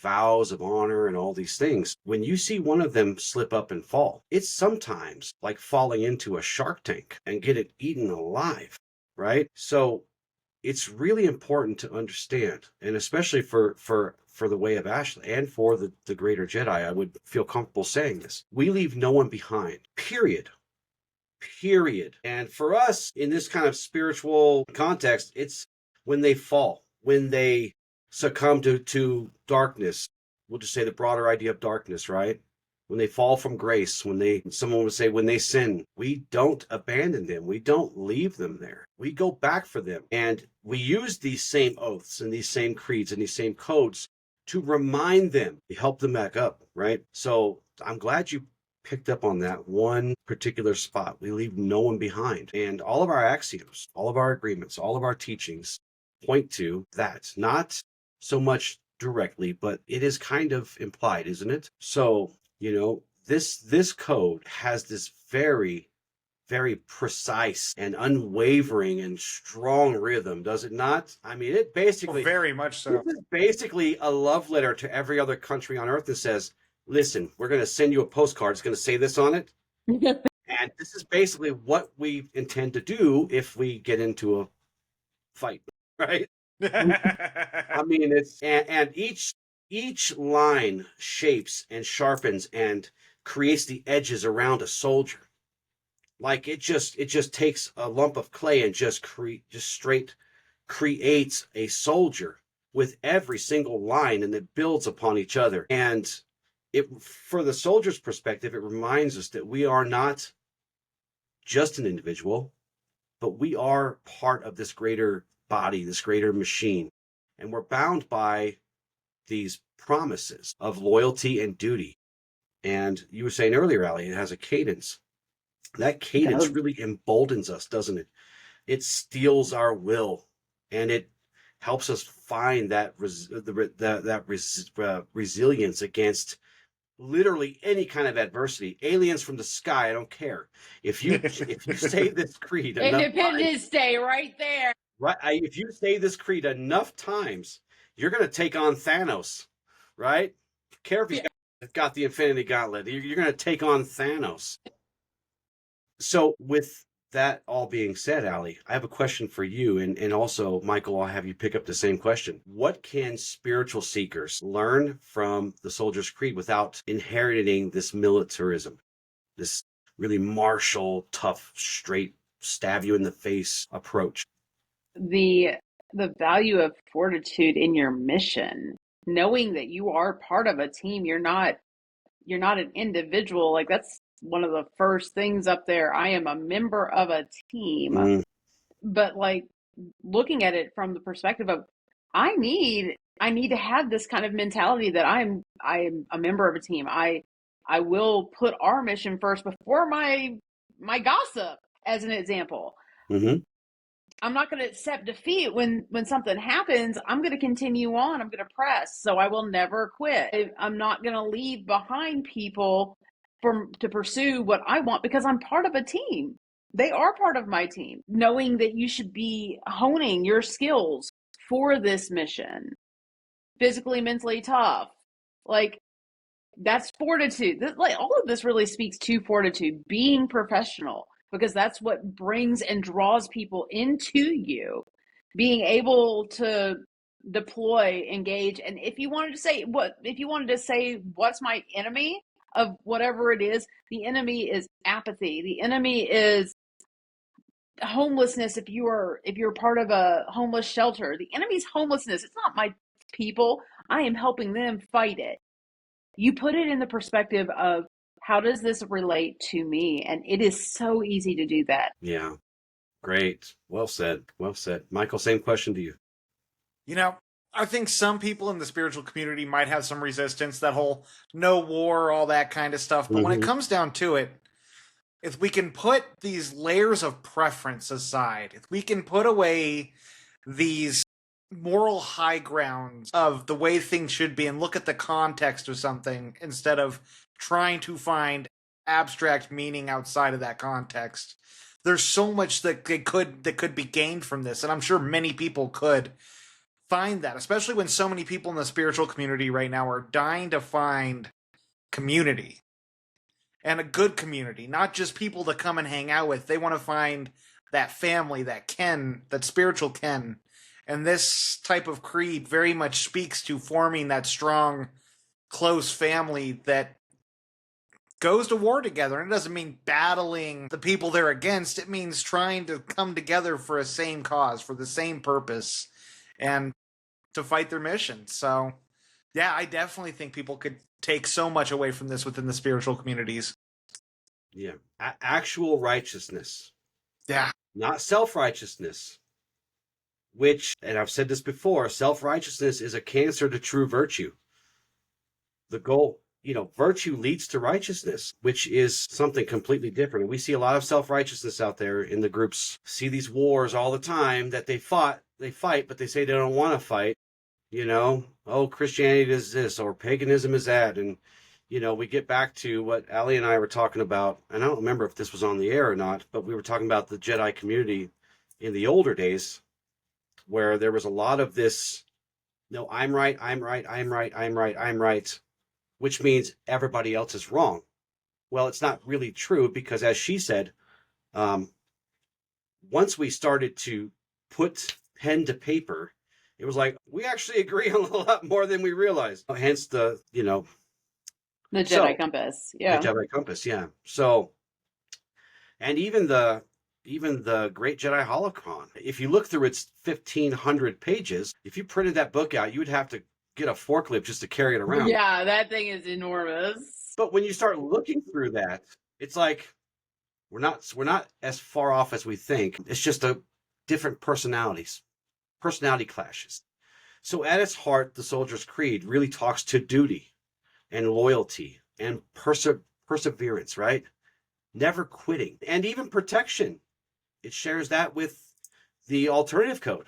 vows of honor and all these things. When you see one of them slip up and fall, it's sometimes like falling into a shark tank and get it eaten alive, right? So it's really important to understand, and especially for the way of Ashla and for the greater Jedi, I would feel comfortable saying this. We leave no one behind, period. And for us, in this kind of spiritual context, it's when they fall, when they succumb to darkness. We'll just say the broader idea of darkness, right? When they fall from grace, someone would say, when they sin, we don't abandon them. We don't leave them there. We go back for them. And we use these same oaths and these same creeds and these same codes to remind them, to help them back up, right? So I'm glad you picked up on that one particular spot. We leave no one behind. And all of our axioms, all of our agreements, all of our teachings point to that. Not so much directly, but it is kind of implied, isn't it? So, this code has this very, very precise and unwavering and strong rhythm, does it not? I mean, it basically... very much so. This is basically a love letter to every other country on Earth that says, listen, we're going to send you a postcard. It's going to say this on it. And this is basically what we intend to do if we get into a fight, right? I mean, and each line shapes and sharpens and creates the edges around a soldier. Like it just takes a lump of clay and just straight creates a soldier with every single line, and it builds upon each other. And for the soldier's perspective, it reminds us that we are not just an individual, but we are part of this greater body, this greater machine. And we're bound by these promises of loyalty and duty. And you were saying earlier, Ally, it has a cadence. That cadence really emboldens us, doesn't it? It steels our will, and it helps us find that resilience against literally any kind of adversity. Aliens from the sky, I don't care. If you say this creed enough Independence times, Day right there. Right? If you say this creed enough times, you're going to take on Thanos, right? Care if he's got the Infinity Gauntlet. You're going to take on Thanos. So with that all being said, Ally, I have a question for you. And also, Michael, I'll have you pick up the same question. What can spiritual seekers learn from the Soldier's Creed without inheriting this militarism, this really martial, tough, straight, stab you in the face approach? The value of fortitude in your mission, knowing that you are part of a team. You're not an individual. Like, that's one of the first things up there. I am a member of a team. But like, looking at it from the perspective of, I need to have this kind of mentality that I'm a member of a team. I will put our mission first before my gossip, as an example. I'm not going to accept defeat when something happens. I'm going to continue on. I'm going to press. So I will never quit. I'm not going to leave behind people to pursue what I want, because I'm part of a team. They are part of my team. Knowing that you should be honing your skills for this mission. Physically, mentally tough. Like, that's fortitude. Like, all of this really speaks to fortitude, being professional, because that's what brings and draws people into you. Being able to deploy, engage, and if you wanted to say what's my enemy of whatever it is, the enemy is apathy. The enemy is homelessness. If you're part of a homeless shelter, the enemy's homelessness. It's not my people. I am helping them fight it. You put it in the perspective of, how does this relate to me? And it is so easy to do that. Yeah. Great. Well said. Well said. Michael, same question to you. I think some people in the spiritual community might have some resistance, that whole no war, all that kind of stuff. But when it comes down to it, if we can put these layers of preference aside, if we can put away these moral high grounds of the way things should be and look at the context of something instead of trying to find abstract meaning outside of that context, there's so much that could be gained from this, and I'm sure many people could find that, especially when so many people in the spiritual community right now are dying to find community, and a good community, not just people to come and hang out with. They want to find that family, that kin, that spiritual kin. And this type of creed very much speaks to forming that strong, close family that goes to war together. And it doesn't mean battling the people they're against. It means trying to come together for a same cause, for the same purpose, and to fight their mission. So, yeah, I definitely think people could take so much away from this within the spiritual communities. Yeah. Actual righteousness. Yeah. Not self-righteousness. Which, and I've said this before, self-righteousness is a cancer to true virtue. The goal, virtue leads to righteousness, which is something completely different. And we see a lot of self-righteousness out there in the groups. See these wars all the time that they fight, but they say they don't want to fight. Christianity is this, or paganism is that. And, we get back to what Ally and I were talking about, and I don't remember if this was on the air or not, but we were talking about the Jedi community in the older days, where there was a lot of this, no, I'm right, which means everybody else is wrong. Well, it's not really true, because as she said, once we started to put pen to paper, it was like, we actually agree on a lot more than we realized. Hence the Jedi compass. Yeah. The Jedi compass, yeah. So, and even the Great Jedi Holocron, if you look through its 1,500 pages, if you printed that book out, you would have to get a forklift just to carry it around. Yeah, that thing is enormous. But when you start looking through that, it's like, we're not as far off as we think. It's just different personality clashes. So at its heart, the Soldier's Creed really talks to duty and loyalty and perseverance, right? Never quitting, and even protection. It shares that with the alternative code,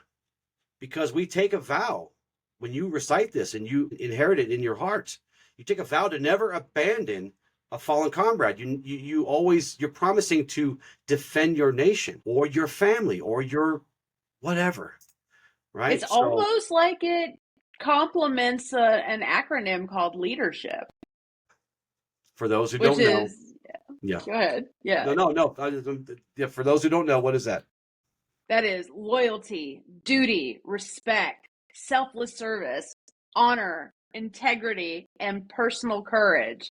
because we take a vow when you recite this and you inherit it in your heart. You take a vow to never abandon a fallen comrade. You're promising to defend your nation or your family or your whatever, right? It's almost like it complements an acronym called leadership. For those who don't know. Yeah. Go ahead. Yeah. No. For those who don't know, what is that? That is loyalty, duty, respect, selfless service, honor, integrity, and personal courage.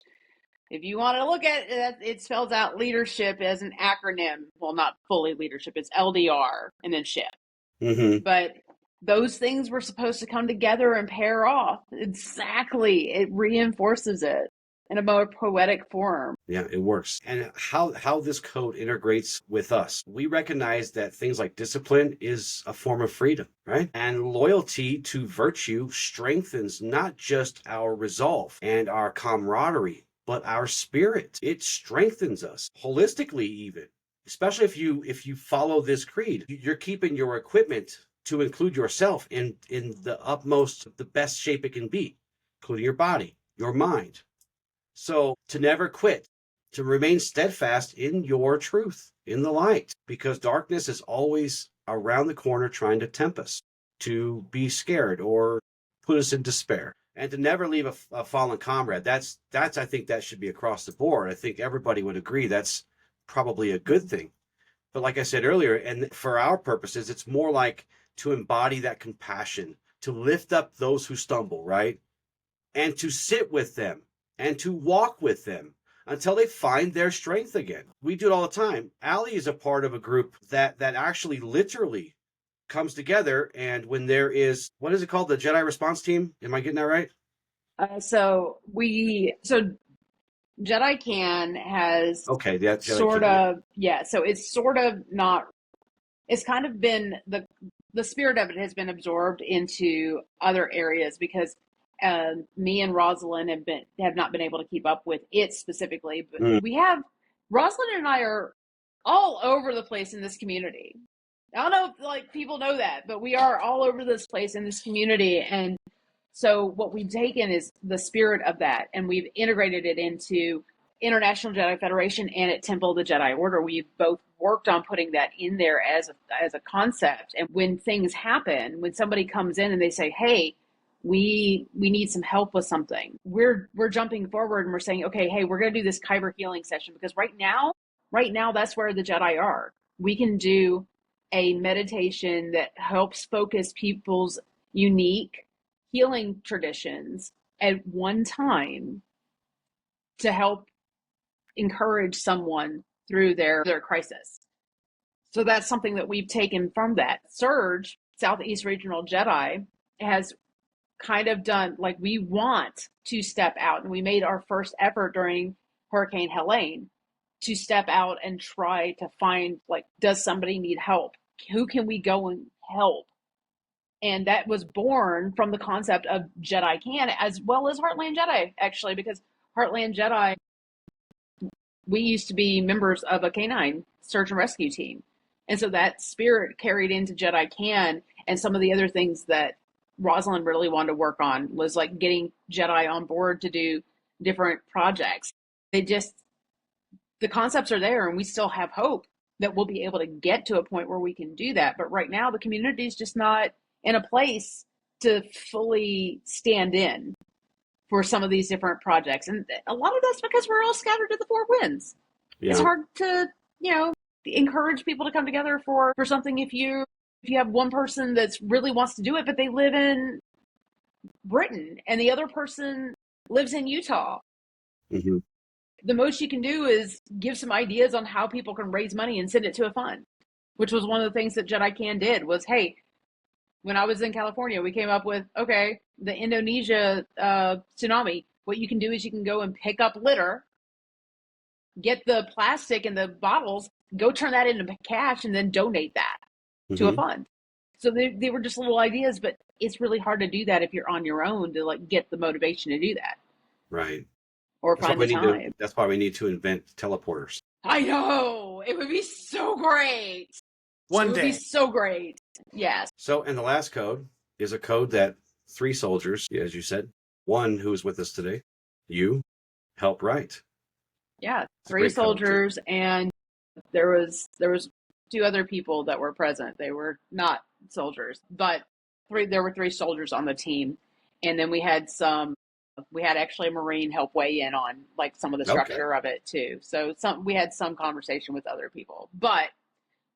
If you want to look at it, it spells out leadership as an acronym. Well, not fully leadership. It's LDR and then ship. Mm-hmm. But those things were supposed to come together and pair off. Exactly. It reinforces it in a more poetic form. Yeah, it works. And how this code integrates with us. We recognize that things like discipline is a form of freedom, right? And loyalty to virtue strengthens not just our resolve and our camaraderie, but our spirit. It strengthens us holistically, even. Especially if you follow this creed, you're keeping your equipment to include yourself in the best shape it can be, including your body, your mind. So to never quit, to remain steadfast in your truth, in the light, because darkness is always around the corner trying to tempt us to be scared or put us in despair. And to never leave a fallen comrade, that's I think that should be across the board. I think everybody would agree that's probably a good thing. But like I said earlier, and for our purposes, it's more like to embody that compassion, to lift up those who stumble, right? And to sit with them and to walk with them until they find their strength again. We do it all the time. Ally is a part of a group that actually literally comes together, and when there is, what is it called? The Jedi Response Team? Am I getting that right? So Jedi Can has so it's sort of not, it's kind of been the spirit of it has been absorbed into other areas, because me and Rosalind have not been able to keep up with it specifically, but Rosalind and I are all over the place in this community. I don't know if people know that, but we are all over this place in this community. And so what we've taken is the spirit of that, and we've integrated it into International Jedi Federation and at Temple of the Jedi Order, we've both worked on putting that in there as a concept. And when things happen, when somebody comes in and they say, "Hey, we need some help with something," we're jumping forward and we're saying, "Okay, hey, we're going to do this kyber healing session," because right now that's where the Jedi are. We can do a meditation that helps focus people's unique healing traditions at one time to help encourage someone through their crisis. So that's something that we've taken from that. Surge, Southeast Regional Jedi, has kind of done, like, we want to step out, and we made our first effort during Hurricane Helene to step out and try to find, like, does somebody need help? Who can we go and help? And that was born from the concept of Jedi Can, as well as Heartland Jedi, actually, because Heartland Jedi, we used to be members of a canine search and rescue team. And so that spirit carried into Jedi Can, and some of the other things that Rosalind really wanted to work on was like getting Jedi on board to do different projects. The concepts are there, and we still have hope that we'll be able to get to a point where we can do that. But right now, the community is just not in a place to fully stand in for some of these different projects. And a lot of that's because we're all scattered to the four winds. Yeah. It's hard to, encourage people to come together for something if you have one person that really wants to do it, but they live in Britain and the other person lives in Utah. Mm-hmm. The most you can do is give some ideas on how people can raise money and send it to a fund, which was one of the things that Jedi Can did was, hey, when I was in California, we came up with, okay, the Indonesia tsunami, what you can do is you can go and pick up litter, get the plastic and the bottles, go turn that into cash, and then donate that to a fund. So they were just little ideas, but it's really hard to do that if you're on your own to like get the motivation to do that. Right. Or find the time. That's why we need to invent teleporters. I know. It would be so great. One day. It would be so great. Yes. So, and the last code is a code that 3 soldiers, as you said, one who is with us today, you, help write. Yeah, 3 soldiers, and there was 2 other people that were present. They were not soldiers, but there were 3 soldiers on the team, and then we had actually a Marine help weigh in on like some of the structure of it too. So we had some conversation with other people, but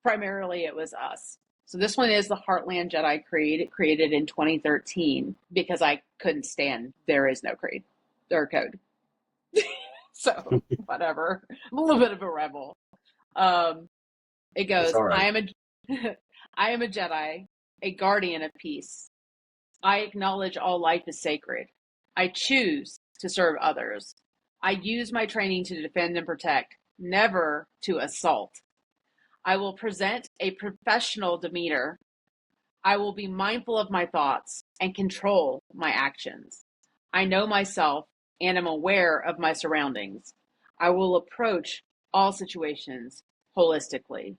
primarily it was us. So this one is the Heartland Jedi Creed. It created in 2013 because I couldn't stand there is no creed or code. So whatever. I'm a little bit of a rebel. It goes, right. I am a Jedi, a guardian of peace. I acknowledge all life is sacred. I choose to serve others. I use my training to defend and protect, never to assault. I will present a professional demeanor. I will be mindful of my thoughts and control my actions. I know myself and am aware of my surroundings. I will approach all situations holistically.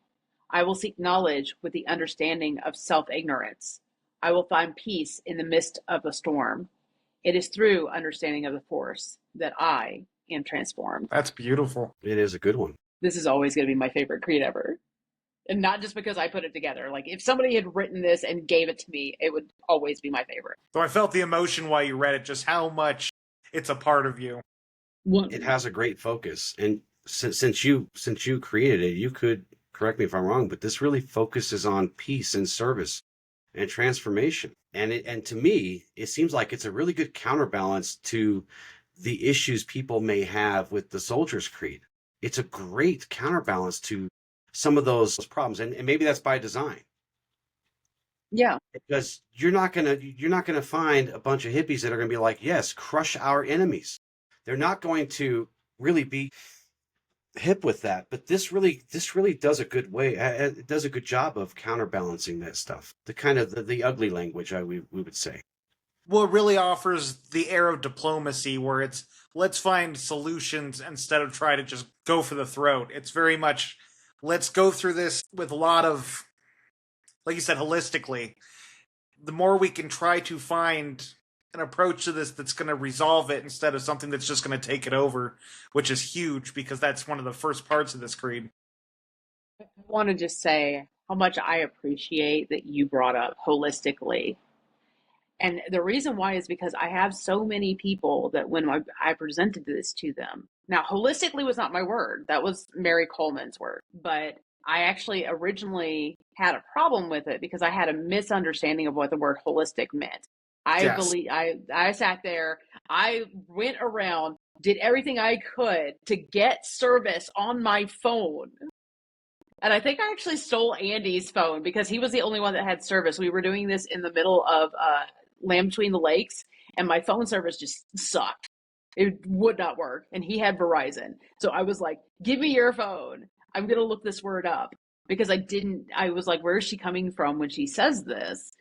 I will seek knowledge with the understanding of self-ignorance. I will find peace in the midst of a storm. It is through understanding of the Force that I am transformed. That's beautiful. It is a good one. This is always going to be my favorite creed ever. And not just because I put it together. Like, if somebody had written this and gave it to me, it would always be my favorite. So I felt the emotion while you read it, just how much it's a part of you. It has a great focus. And since you created it, you could, correct me if I'm wrong, but this really focuses on peace and service and transformation. And to me, it seems like it's a really good counterbalance to the issues people may have with the Soldier's Creed. It's a great counterbalance to some of those problems, and maybe that's by design. Yeah, because you're not gonna find a bunch of hippies that are gonna be like, yes, crush our enemies. They're not going to really be hip with that. But this really does a good way. It does a good job of counterbalancing that stuff. The kind of the ugly language, we would say. Well, it really offers the air of diplomacy where it's let's find solutions instead of try to just go for the throat. It's very much let's go through this with a lot of, like you said, holistically. The more we can try to find an approach to this that's going to resolve it instead of something that's just going to take it over, which is huge because that's one of the first parts of this creed. I want to just say how much I appreciate that you brought up holistically. And the reason why is because I have so many people that when I presented this to them, now holistically was not my word. That was Mary Coleman's word. But I actually originally had a problem with it because I had a misunderstanding of what the word holistic meant. I sat there, I went around, did everything I could to get service on my phone. And I think I actually stole Andy's phone because he was the only one that had service. We were doing this in the middle of Land Between the Lakes, and my phone service just sucked. It would not work. And he had Verizon. So I was like, give me your phone. I'm going to look this word up because I was like, where is she coming from when she says this?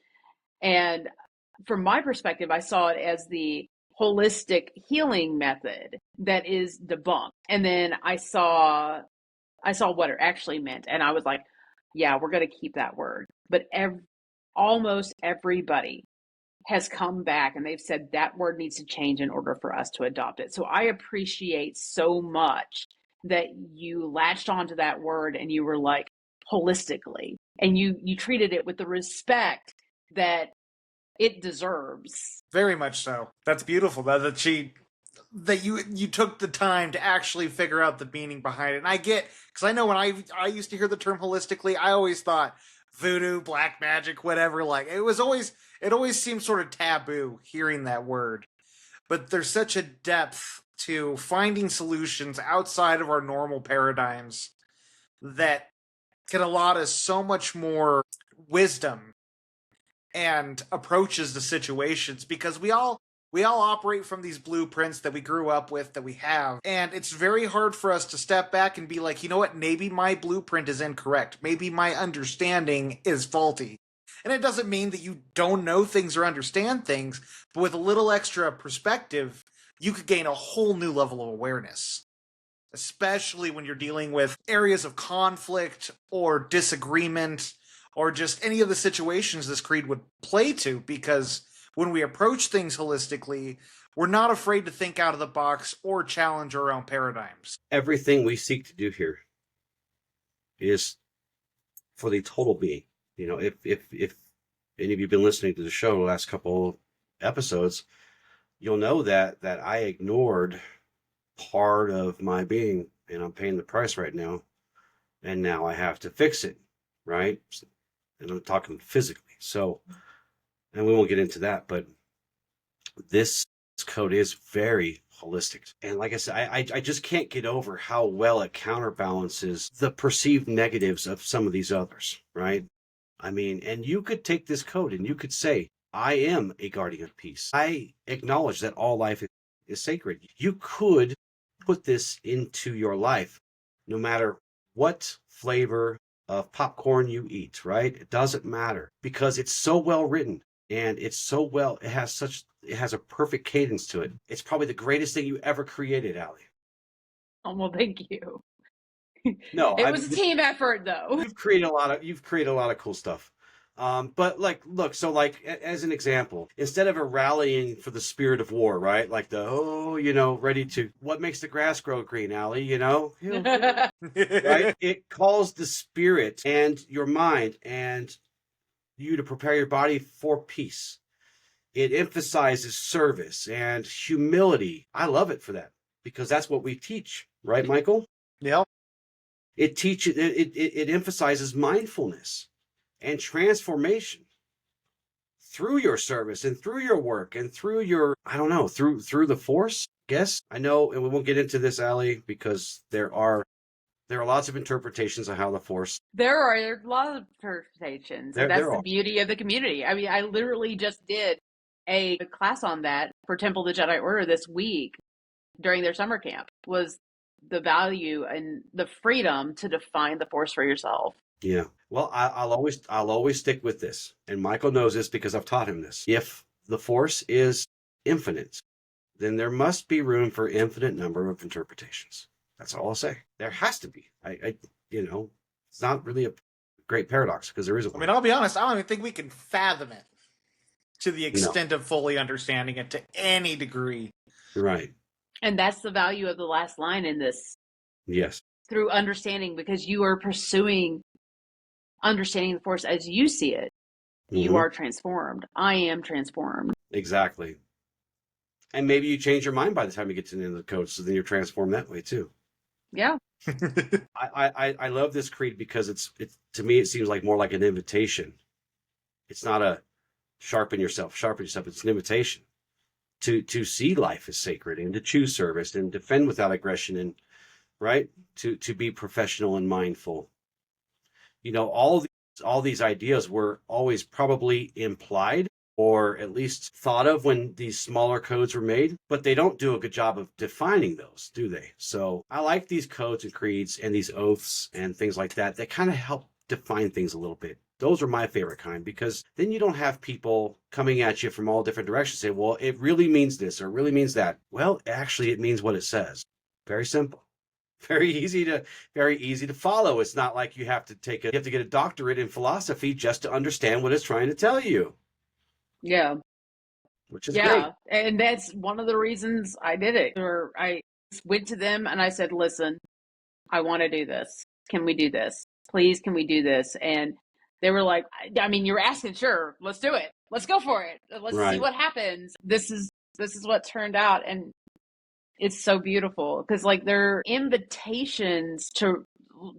And from my perspective, I saw it as the holistic healing method that is debunked. And then I saw what it actually meant. And I was like, yeah, we're going to keep that word. But almost everybody has come back and they've said that word needs to change in order for us to adopt it. So I appreciate so much that you latched onto that word and you were like, holistically, and you treated it with the respect that it deserves. Very much so. That's beautiful. That you took the time to actually figure out the meaning behind it. And I get, because I know when I used to hear the term holistically, I always thought voodoo, black magic, whatever. Like it always seemed sort of taboo hearing that word. But there's such a depth to finding solutions outside of our normal paradigms that can allot us so much more wisdom and approaches to situations, because we all operate from these blueprints that we grew up with, that we have. And it's very hard for us to step back and be like, you know what, maybe my blueprint is incorrect. Maybe my understanding is faulty. And it doesn't mean that you don't know things or understand things, but with a little extra perspective, you could gain a whole new level of awareness. Especially when you're dealing with areas of conflict or disagreement, or just any of the situations this creed would play to, because when we approach things holistically, we're not afraid to think out of the box or challenge our own paradigms. Everything we seek to do here is for the total being. You know, if any of you have been listening to the show the last couple episodes, you'll know that I ignored part of my being, and I'm paying the price right now. And now I have to fix it, right? And I'm talking physically. So, and we won't get into that, but this code is very holistic. And like I said, I just can't get over how well it counterbalances the perceived negatives of some of these others, right? I mean, and you could take this code and you could say, I am a guardian of peace. I acknowledge that all life is sacred. You could put this into your life, no matter what flavor of popcorn you eat, right? It doesn't matter, because it's so well written and it has a perfect cadence to it. It's probably the greatest thing you ever created, Ally. Oh, well, thank you. No, it was a team effort, though. You've created a lot of cool stuff. But like, look, so like as an example, instead of a rallying for the spirit of war, right? Like ready to, what makes the grass grow green, Ally, right? It calls the spirit and your mind and you to prepare your body for peace. It emphasizes service and humility. I love it for that, because that's what we teach, right, Michael? Yep. It emphasizes mindfulness and transformation through your service and through your work and through your, through the force, I guess. I know, and we won't get into this, Ally, because there are lots of interpretations of how the force. There are a lot of interpretations. And that's the beauty of the community. I mean, I literally just did a class on that for Temple of the Jedi Order this week during their summer camp, was the value and the freedom to define the force for yourself. Yeah. Well, I'll always stick with this. And Michael knows this because I've taught him this. If the force is infinite, then there must be room for infinite number of interpretations. That's all I'll say. There has to be. It's not really a great paradox, because there isn't one. I mean, I'll be honest, I don't even think we can fathom it. to the extent of fully understanding it to any degree. Right. And that's the value of the last line in this. Yes. Through understanding, because you are pursuing understanding the Force as you see it. You are transformed. I am transformed. Exactly. And maybe you change your mind by the time you get to the end of the code, so then you're transformed that way too. Yeah. I love this creed because it's to me it seems like more like an invitation. It's not a sharpen yourself. It's an invitation to see life as sacred and to choose service and defend without aggression and right to be professional and mindful. You know, all these ideas were always probably implied or at least thought of when these smaller codes were made, but they don't do a good job of defining those, do they? So I like these codes and creeds and these oaths and things like that kind of help define things a little bit. Those are my favorite kind, because then you don't have people coming at you from all different directions saying, well, it really means this or it really means that. Well, actually, it means what it says. Very simple. Very easy to follow. It's not like you have to get a doctorate in philosophy just to understand what it's trying to tell you. Yeah. Which is great. And that's one of the reasons I did it. Or I went to them and I said, listen, I want to do this. Can we do this? Please, can we do this? And they were like, I mean, you're asking, sure, let's do it. Let's go for it. Let's see what happens. This is what turned out. And it's so beautiful because like they're invitations to,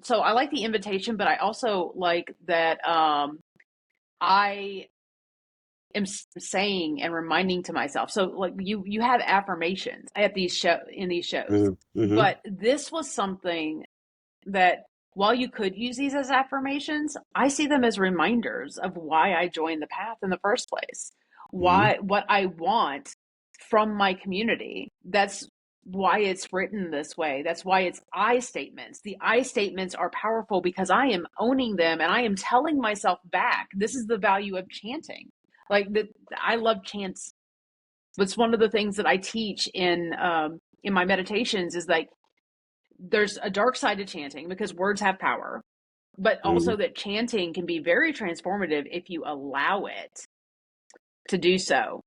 so I like the invitation, but I also like that I am saying and reminding to myself. So like you have affirmations at these shows, but this was something that while you could use these as affirmations, I see them as reminders of why I joined the path in the first place. What I want from my community. That's why it's written this way. That's why it's I statements. The I statements are powerful because I am owning them and I am telling myself back. This is the value of chanting. Like I love chants. It's one of the things that I teach in my meditations is like there's a dark side to chanting because words have power, but also that chanting can be very transformative if you allow it to do so.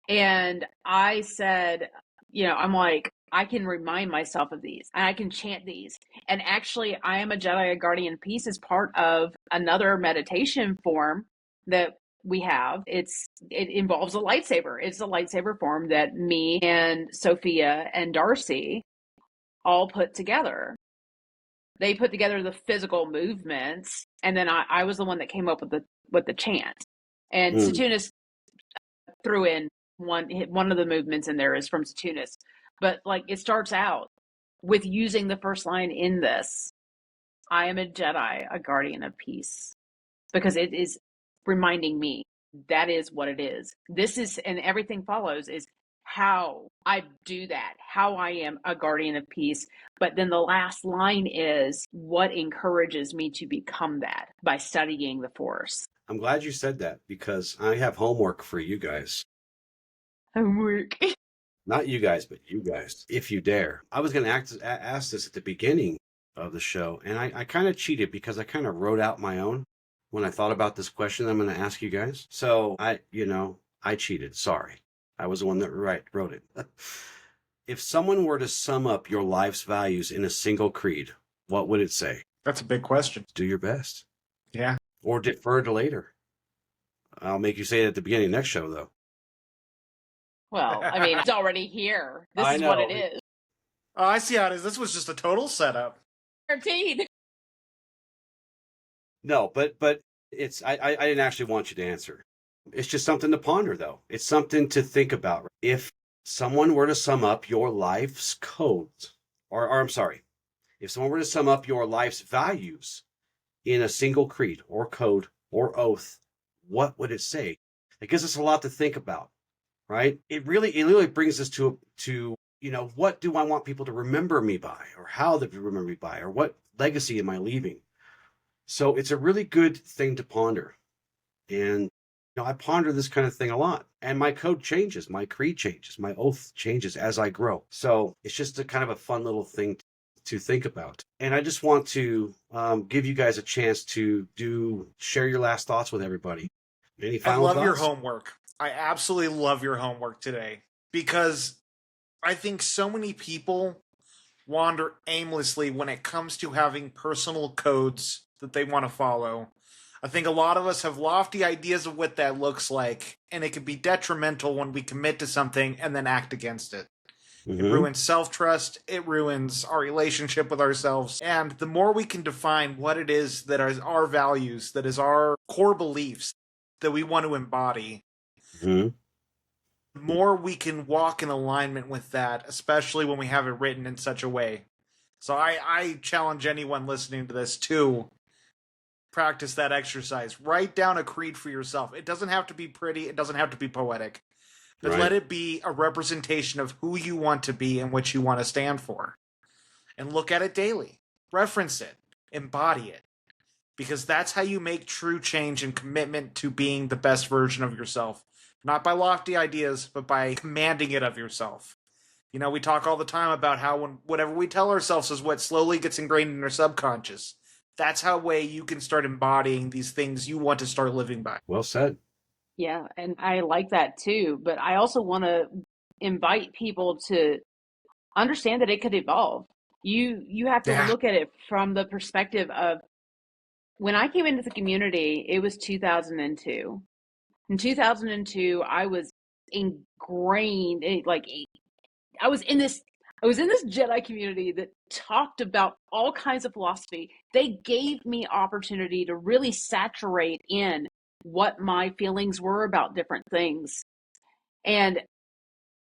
And I said, I'm like, I can remind myself of these and I can chant these. And actually, I am a Jedi, a guardian of peace is part of another meditation form that we have. It involves a lightsaber. It's a lightsaber form that me and Sophia and Darcy all put together. They put together the physical movements, and then I was the one that came up with the chant. And Satoonis threw in one of the movements in there is from Satoonis. But like it starts out with using the first line in this. I am a Jedi, a guardian of peace. Because it is reminding me that is what it is. This is, and everything follows is how I do that, how I am a guardian of peace. But then the last line is what encourages me to become that by studying the Force. I'm glad you said that because I have homework for you guys. Homework. Not you guys, but you guys, if you dare. I was going to ask this at the beginning of the show, and I kind of cheated because I kind of wrote out my own when I thought about this question I'm going to ask you guys. So I cheated. Sorry. I was the one that wrote it. If someone were to sum up your life's values in a single creed, what would it say? That's a big question. Do your best. Yeah. Or defer to later. I'll make you say it at the beginning of next show, though. Well, I mean, it's already here. This is what it is. Oh, I see how it is. This was just a total setup. 13. No, but it's I didn't actually want you to answer. It's just something to ponder, though. It's something to think about. If someone were to sum up your life's codes, or I'm sorry, if someone were to sum up your life's values in a single creed or code or oath, what would it say? It gives us a lot to think about, right? It really brings us to what do I want people to remember me by, or how they remember me by, or what legacy am I leaving? So it's a really good thing to ponder. And I ponder this kind of thing a lot. And my code changes, my creed changes, my oath changes as I grow. So it's just a kind of a fun little thing to think about. And I just want to give you guys a chance to share your last thoughts with everybody. Any final thoughts? I love your homework. I absolutely love your homework today because I think so many people wander aimlessly when it comes to having personal codes that they want to follow. I think a lot of us have lofty ideas of what that looks like, and it can be detrimental when we commit to something and then act against it. It ruins self-trust, it ruins our relationship with ourselves, and the more we can define what it is that is our values, that is our core beliefs that we want to embody, the more we can walk in alignment with that, especially when we have it written in such a way. So I challenge anyone listening to this to practice that exercise. Write down a creed for yourself. It doesn't have to be pretty, it doesn't have to be poetic, but let it be a representation of who you want to be and what you want to stand for. And look at it daily. Reference it. Embody it. Because that's how you make true change and commitment to being the best version of yourself. Not by lofty ideas, but by commanding it of yourself. You know, we talk all the time about how whatever we tell ourselves is what slowly gets ingrained in our subconscious. That's how way you can start embodying these things you want to start living by. Well said. Yeah, and I like that too. But I also want to invite people to understand that it could evolve. You have to look at it from the perspective of when I came into the community, it was 2002. In 2002, I was ingrained, I was in this Jedi community that talked about all kinds of philosophy. They gave me opportunity to really saturate in what my feelings were about different things. And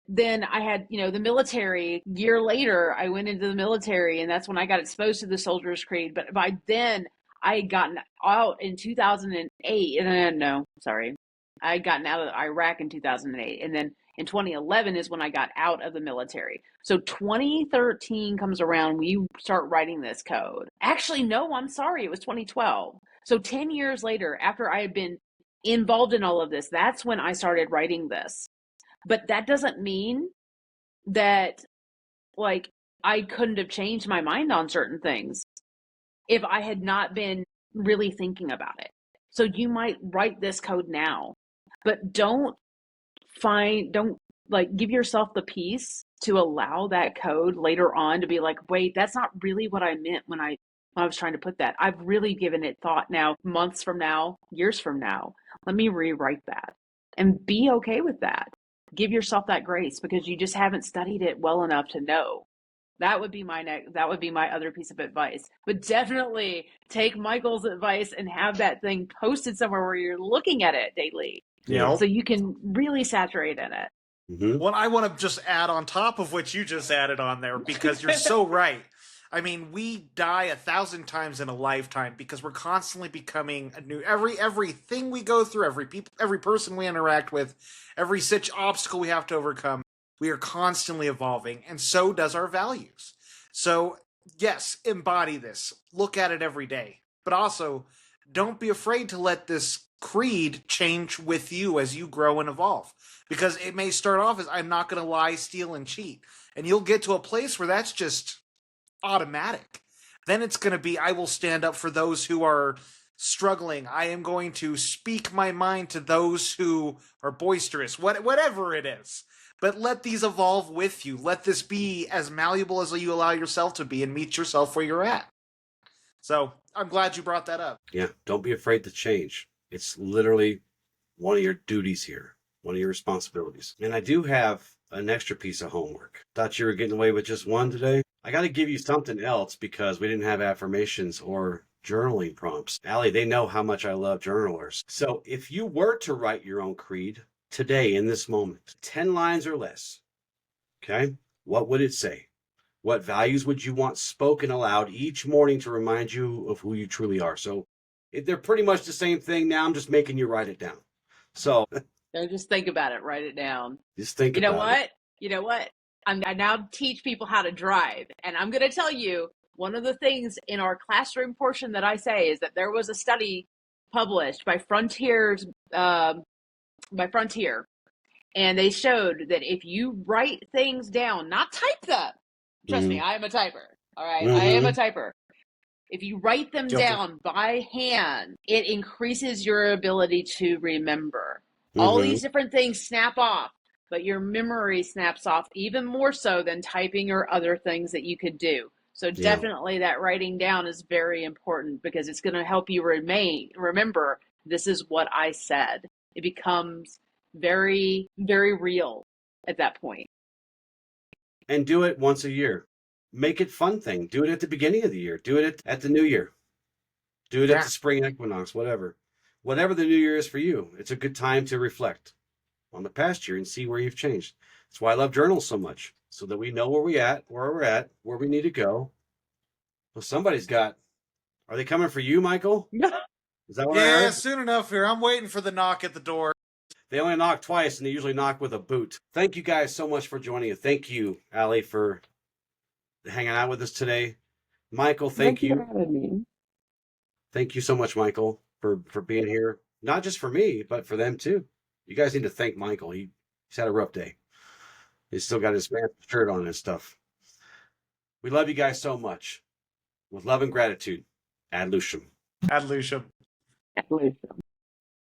then I had, the military. A year later, I went into the military, and that's when I got exposed to the Soldier's Creed. But by then, I had gotten out in 2008. I had gotten out of Iraq in 2008. And then in 2011 is when I got out of the military. So 2013 comes around, we start writing this code. Actually, no, I'm sorry. It was 2012. So 10 years later, after I had been involved in all of this, that's when I started writing this. But that doesn't mean that, I couldn't have changed my mind on certain things if I had not been really thinking about it. So you might write this code now, but don't give yourself the peace to allow that code later on to be like, wait, that's not really what I meant when I was trying to put that. I've really given it thought now, months from now, years from now. Let me rewrite that and be okay with that. Give yourself that grace because you just haven't studied it well enough to know. That would be my other piece of advice. But definitely take Michael's advice and have that thing posted somewhere where you're looking at it daily. Yeah. So you can really saturate in it. Well, I want to just add on top of what you just added on there because you're so right. I mean, we die 1,000 times in a lifetime because we're constantly becoming a new. Everything we go through, every person we interact with, every such obstacle we have to overcome, we are constantly evolving, and so does our values. So, yes, embody this. Look at it every day. But also, don't be afraid to let this creed change with you as you grow and evolve. Because it may start off as, I'm not going to lie, steal, and cheat. And you'll get to a place where that's just automatic. Then it's going to be, I will stand up for those who are struggling. I am going to speak my mind to those who are boisterous, whatever it is. But let these evolve with you. Let this be as malleable as you allow yourself to be and meet yourself where you're at. So I'm glad you brought that up. Yeah, don't be afraid to change. It's literally one of your duties here, one of your responsibilities. And I do have an extra piece of homework. Thought you were getting away with just one today? I got to give you something else because we didn't have affirmations or journaling prompts. Ally, they know how much I love journalers. So if you were to write your own creed today in this moment, 10 lines or less, okay, what would it say? What values would you want spoken aloud each morning to remind you of who you truly are? So they're pretty much the same thing. Now I'm just making you write it down. So just think about it. Write it down. Just think about it. You know what? I now teach people how to drive. And I'm going to tell you, one of the things in our classroom portion that I say is that there was a study published by Frontier. And they showed that if you write things down, not type them. Trust me, I am a typer. All right. I am a typer. If you write them down by hand, it increases your ability to remember. All these different things snap off, but your memory snaps off even more so than typing or other things that you could do. So definitely that writing down is very important because it's going to help you remember, this is what I said. It becomes very, very real at that point. And do it once a year. Make it fun thing. Do it at the beginning of the year. Do it at the new year. Do it at the spring equinox, whatever. Whatever the new year is for you, it's a good time to reflect on the past year and see where you've changed. That's why I love journals so much, so that we know where we're at, where we need to go. Well, somebody's got. Are they coming for you, Michael? Is that what I heard? Yeah, soon enough here. I'm waiting for the knock at the door. They only knock twice, and they usually knock with a boot. Thank you guys so much for joining us. Thank you, Ally, for hanging out with us today. Michael, thank you. For having me. Thank you so much, Michael, for being here. Not just for me, but for them too. You guys need to thank Michael. He's had a rough day. He's still got his shirt on and stuff. We love you guys so much. With love and gratitude, Ad Lucium. Ad Lucium. Ad Lucium.